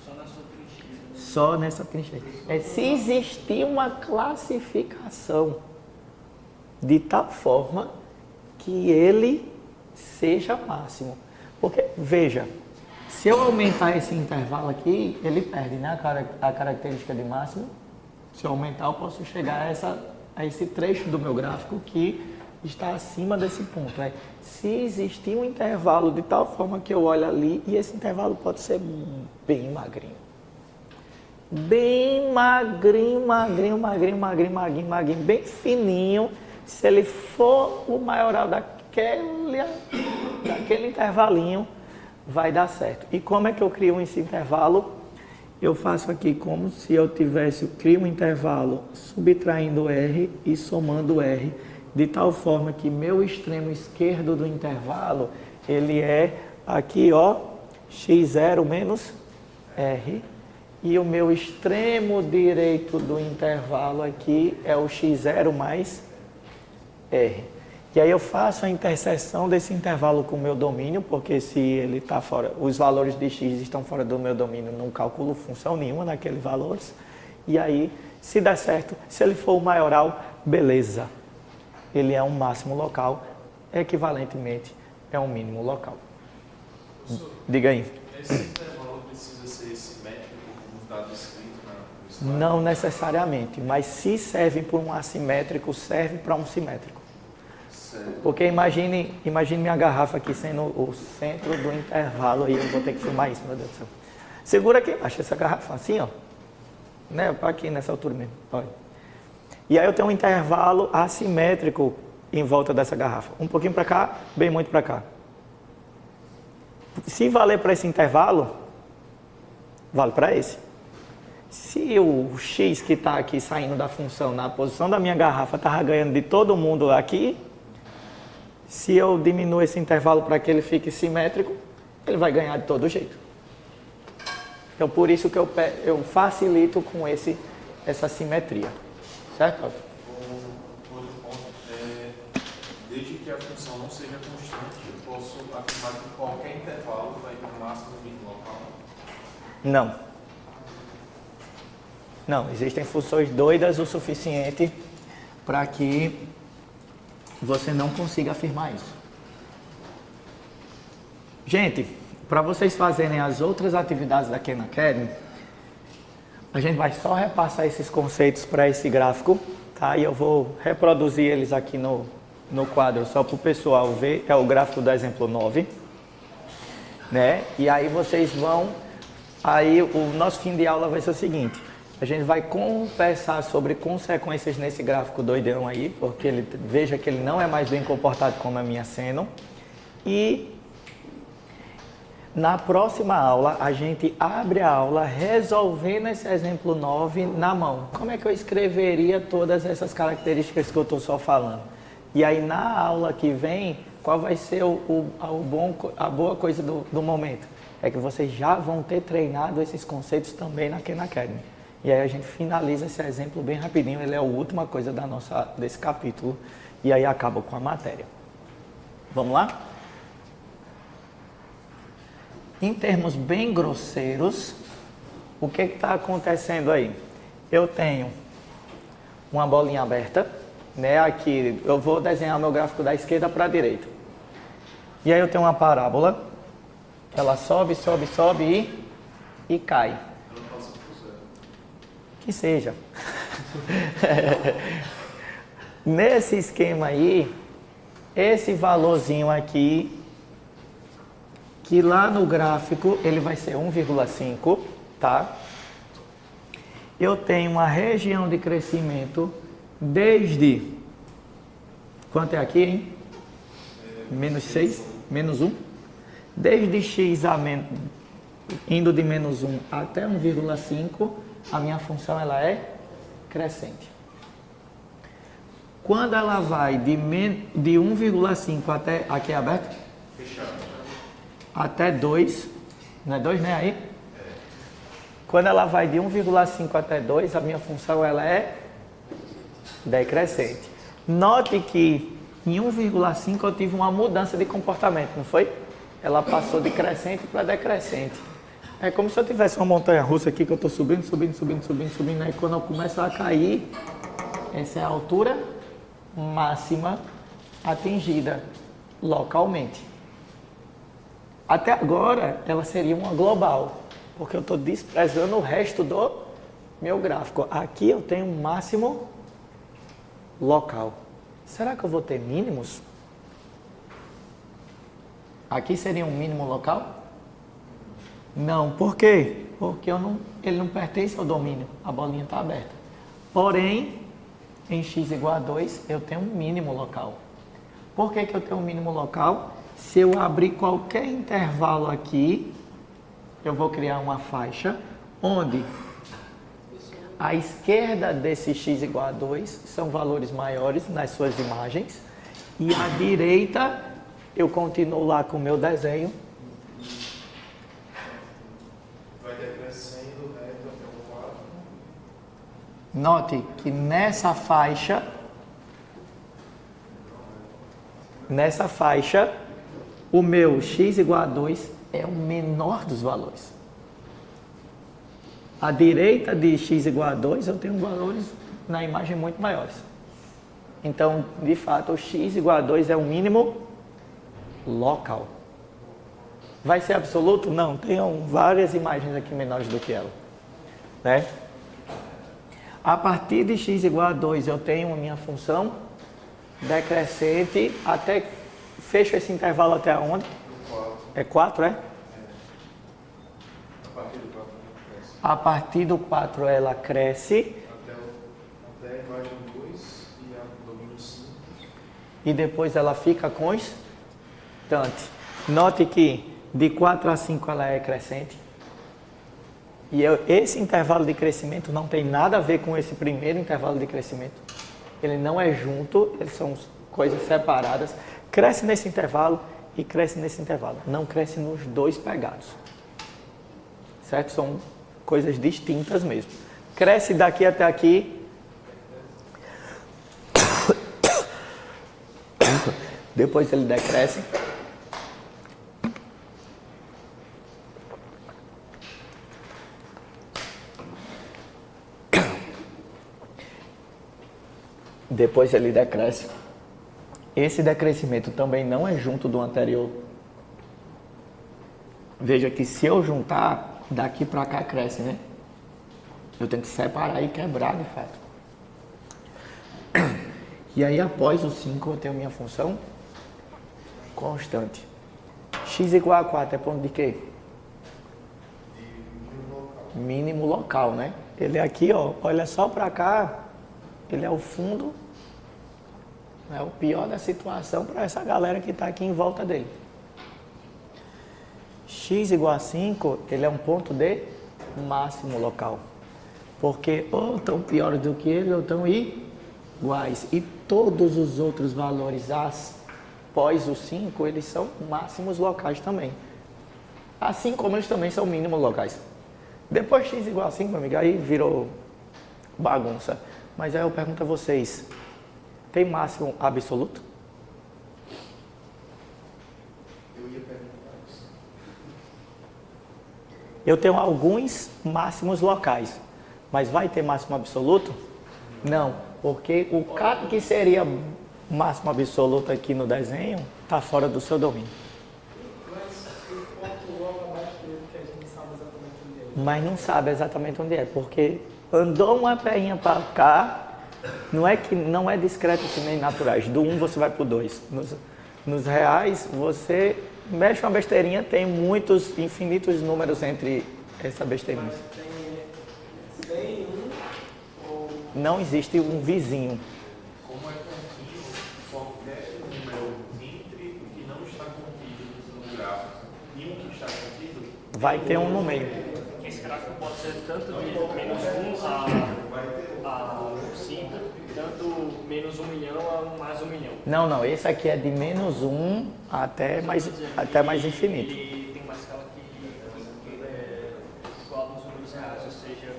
Só na sua trincheira. Só nessa trincheira. É se existir uma classificação de tal forma que ele seja máximo. Porque, veja, se eu aumentar esse intervalo aqui, ele perde, né, a característica de máximo. Se eu aumentar, eu posso chegar a esse trecho do meu gráfico que está acima desse ponto. Se existir um intervalo de tal forma que eu olho ali, e esse intervalo pode ser bem magrinho. Bem magrinho, bem fininho, Se ele for o maioral daquele intervalinho, vai dar certo. E como é que eu crio esse intervalo? Eu faço aqui como se eu crio um intervalo subtraindo R e somando R, de tal forma que meu extremo esquerdo do intervalo, ele é aqui, ó, x0 menos R, e o meu extremo direito do intervalo aqui é o x0 mais R. E aí eu faço a interseção desse intervalo com o meu domínio, porque se ele está fora, os valores de x estão fora do meu domínio, não calculo função nenhuma naqueles valores. E aí, se der certo, se ele for o maioral, beleza. Ele é um máximo local, equivalentemente é um mínimo local. Professor, Diga aí. esse intervalo precisa ser simétrico, como está descrito no slide? Não necessariamente, mas se serve para um assimétrico, serve para um simétrico. Certo. Porque imagine minha garrafa aqui sendo o centro do intervalo, aí eu vou ter que filmar isso, meu Deus do céu. Segura aqui embaixo essa garrafa, assim, ó. Né? Aqui nessa altura mesmo, olha. E aí eu tenho um intervalo assimétrico em volta dessa garrafa. Um pouquinho para cá, bem muito para cá. Se valer para esse intervalo, vale para esse. Se o x que está aqui saindo da função na posição da minha garrafa estava ganhando de todo mundo aqui, se eu diminuo esse intervalo para que ele fique simétrico, ele vai ganhar de todo jeito. Então, por isso que eu facilito com essa simetria. Certo? Outro ponto é, desde que a função não seja constante, eu posso afirmar que qualquer intervalo vai ter um máximo e mínimo local? Não, existem funções doidas o suficiente para que você não consiga afirmar isso. Gente, para vocês fazerem as outras atividades da Khan Academy, a gente vai só repassar esses conceitos para esse gráfico, tá? E eu vou reproduzir eles aqui no quadro só para o pessoal ver. É o gráfico do exemplo 9, né? E aí vocês vão... Aí o nosso fim de aula vai ser o seguinte: a gente vai conversar sobre consequências nesse gráfico doidão aí, porque veja que ele não é mais bem comportado como a minha seno. E na próxima aula, a gente abre a aula resolvendo esse exemplo 9 na mão. Como é que eu escreveria todas essas características que eu estou só falando? E aí, na aula que vem, qual vai ser a boa coisa do momento? É que vocês já vão ter treinado esses conceitos também na Khan Academy. E aí a gente finaliza esse exemplo bem rapidinho, ele é a última coisa desse capítulo. E aí acaba com a matéria. Vamos lá? Em termos bem grosseiros, o que está acontecendo aí? Eu tenho uma bolinha aberta, né? Aqui eu vou desenhar meu gráfico da esquerda para a direita. E aí eu tenho uma parábola, ela sobe, sobe, sobe e cai. Que seja. Nesse esquema aí, esse valorzinho aqui, que lá no gráfico ele vai ser 1,5, tá? Eu tenho uma região de crescimento desde... Quanto é aqui, hein? Menos 6, menos 1. Desde x indo de menos 1 até 1,5, a minha função ela é crescente. Quando ela vai de 1,5 até... Aqui é aberto? Fechado. Até 2, não é 2, né, aí? Quando ela vai de 1,5 até 2, a minha função ela é decrescente. Note que em 1,5 eu tive uma mudança de comportamento, não foi? Ela passou de crescente para decrescente. É como se eu tivesse uma montanha russa aqui que eu estou subindo, subindo, subindo, subindo, subindo. Aí quando eu começo a cair, essa é a altura máxima atingida localmente. Até agora, ela seria uma global, porque eu estou desprezando o resto do meu gráfico. Aqui eu tenho um máximo local. Será que eu vou ter mínimos? Aqui seria um mínimo local? Não. Por quê? Porque ele não pertence ao domínio. A bolinha está aberta. Porém, em x igual a 2, eu tenho um mínimo local. Por que eu tenho um mínimo local? Se eu abrir qualquer intervalo aqui, eu vou criar uma faixa onde a esquerda desse x igual a 2 são valores maiores nas suas imagens e a direita eu continuo lá com o meu desenho. Vai decrescendo reto até o 4. Note que nessa faixa, o meu x igual a 2 é o menor dos valores. À direita de x igual a 2, eu tenho valores na imagem muito maiores. Então, de fato, o x igual a 2 é o mínimo local. Vai ser absoluto? Não, tem várias imagens aqui menores do que ela. Né? A partir de x igual a 2, eu tenho a minha função decrescente até... Fecho esse intervalo até onde? 4. É 4, é? A partir do 4 cresce. A partir do 4 ela cresce. Até a imagem 2 e a domínio 5. E depois ela fica constante. Note que de 4 a 5 ela é crescente. E esse intervalo de crescimento não tem nada a ver com esse primeiro intervalo de crescimento. Ele não é junto, eles são coisas separadas. Cresce nesse intervalo e cresce nesse intervalo. Não cresce nos dois pegados. Certo? São coisas distintas mesmo. Cresce daqui até aqui. Depois ele decresce. Depois ele decresce. Esse decrescimento também não é junto do anterior. Veja que se eu juntar, daqui para cá cresce, né? Eu tenho que separar e quebrar de fato. E aí após o 5 eu tenho minha função constante. X igual a 4 é ponto de quê? Mínimo local, né? Ele é aqui, ó, olha só para cá, ele é o fundo. É o pior da situação para essa galera que está aqui em volta dele. X igual a 5, ele é um ponto de máximo local. Porque ou estão piores do que ele ou estão iguais. E todos os outros valores após o 5, eles são máximos locais também. Assim como eles também são mínimos locais. Depois x igual a 5, meu amigo, aí virou bagunça. Mas aí eu pergunto a vocês... Tem máximo absoluto? Eu ia perguntar isso. Eu tenho alguns máximos locais, mas vai ter máximo absoluto? Não, porque o cara que seria máximo absoluto aqui no desenho está fora do seu domínio. Mas o ponto logo abaixo dele que a gente não sabe exatamente onde é. Mas não sabe exatamente onde é, porque andou uma peinha para cá. Não é que não é discreto que nem naturais. Do 1 você vai para o 2. Nos reais, você mexe uma besteirinha, tem muitos, infinitos números entre essa besteirinha. Mas tem ou... Não existe um vizinho. Como é contínuo, qualquer número entre o que não está contido no gráfico e um que está contido, Vai ter um no meio. Esse gráfico pode ser tanto de menos 1 a 5, tanto menos 1 milhão a mais 1 milhão. Não, esse aqui é de menos 1 até mais infinito. Ele tem uma escala que é igual aos números reais, ou seja,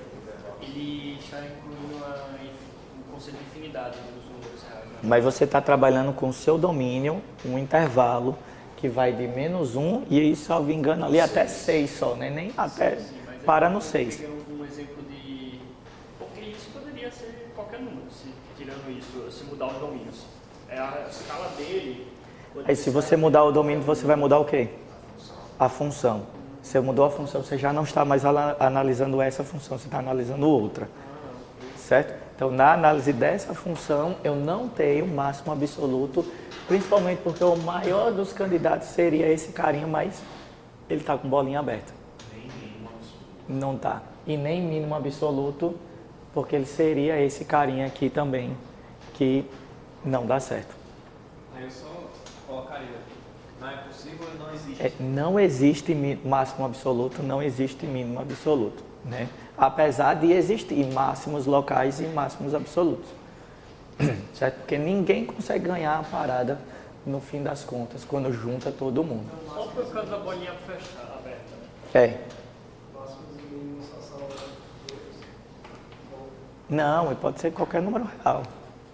ele está incluindo o conceito de infinidade dos números reais. Né? Mas você está trabalhando com o seu domínio, um intervalo que vai de menos 1 e, salvo me engano, ali até 6 só, né? Nem até para no 6. Um exemplo de... Porque isso poderia ser qualquer número, tirando isso, se mudar os domínios. A escala dele... Aí se você mudar o domínio, você vai mudar o quê? A função. Se mudou a função, você já não está mais analisando essa função, você está analisando outra. Certo? Então, na análise dessa função, eu não tenho máximo absoluto, principalmente porque o maior dos candidatos seria esse carinha, mas ele está com bolinha aberta. Não está. E nem mínimo absoluto, porque ele seria esse carinha aqui também, que não dá certo. Aí eu só colocaria, não é possível e não existe. Não existe máximo absoluto, não existe mínimo absoluto, né? Apesar de existir máximos locais e máximos absolutos, certo? Porque ninguém consegue ganhar a parada no fim das contas, quando junta todo mundo. Só por causa da bolinha fechada, aberta. Máximos e mínimos só são dois. Não, pode ser qualquer número real.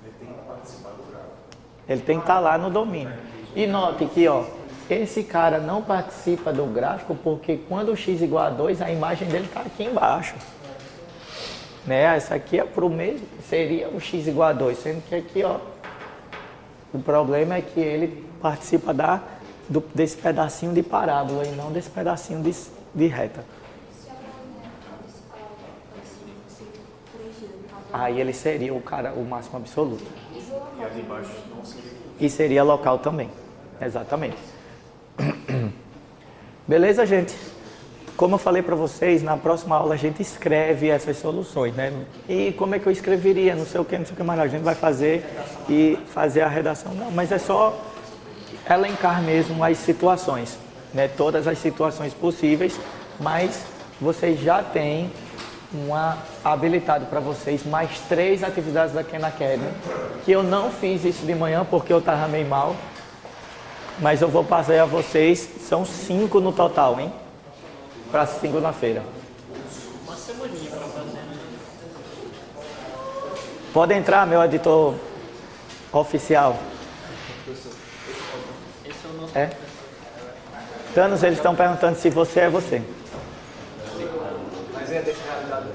Ele tem que participar do gráfico. Ele tem que estar lá no domínio. E note que, ó, esse cara não participa do gráfico porque quando o x igual a 2, a imagem dele está aqui embaixo. Né? Essa aqui é pro mesmo, seria o x igual a 2, sendo que aqui, ó, o problema é que ele participa desse pedacinho de parábola e não desse pedacinho de reta. Se a bolinha principal fosse preenchida, no caso, Aí ele seria o máximo absoluto. E a de baixo não seria. E seria local também. Exatamente. Beleza, gente? Como eu falei para vocês, na próxima aula a gente escreve essas soluções, né? E como é que eu escreveria? Não sei o que mais. A gente vai fazer e fazer a redação. Não, mas é só elencar mesmo as situações, né? Todas as situações possíveis, mas vocês já têm habilitado para vocês mais 3 atividades da Khan Academy, que eu não fiz isso de manhã porque eu estava meio mal, mas eu vou passar a vocês, são 5 no total, hein? Para segunda-feira. Uma semaninha para fazer, né? Pode entrar, meu editor oficial. Esse é o nosso É? Thanos, eles estão perguntando se você é você. Mas é dessa realidade.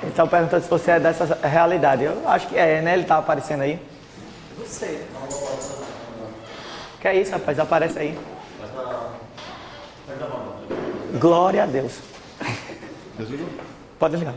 Eles estão perguntando se você é dessa realidade. Eu acho que é, né? Ele está aparecendo aí. Não sei. Que é isso, rapaz? Aparece aí. Glória a Deus. Pode ligar.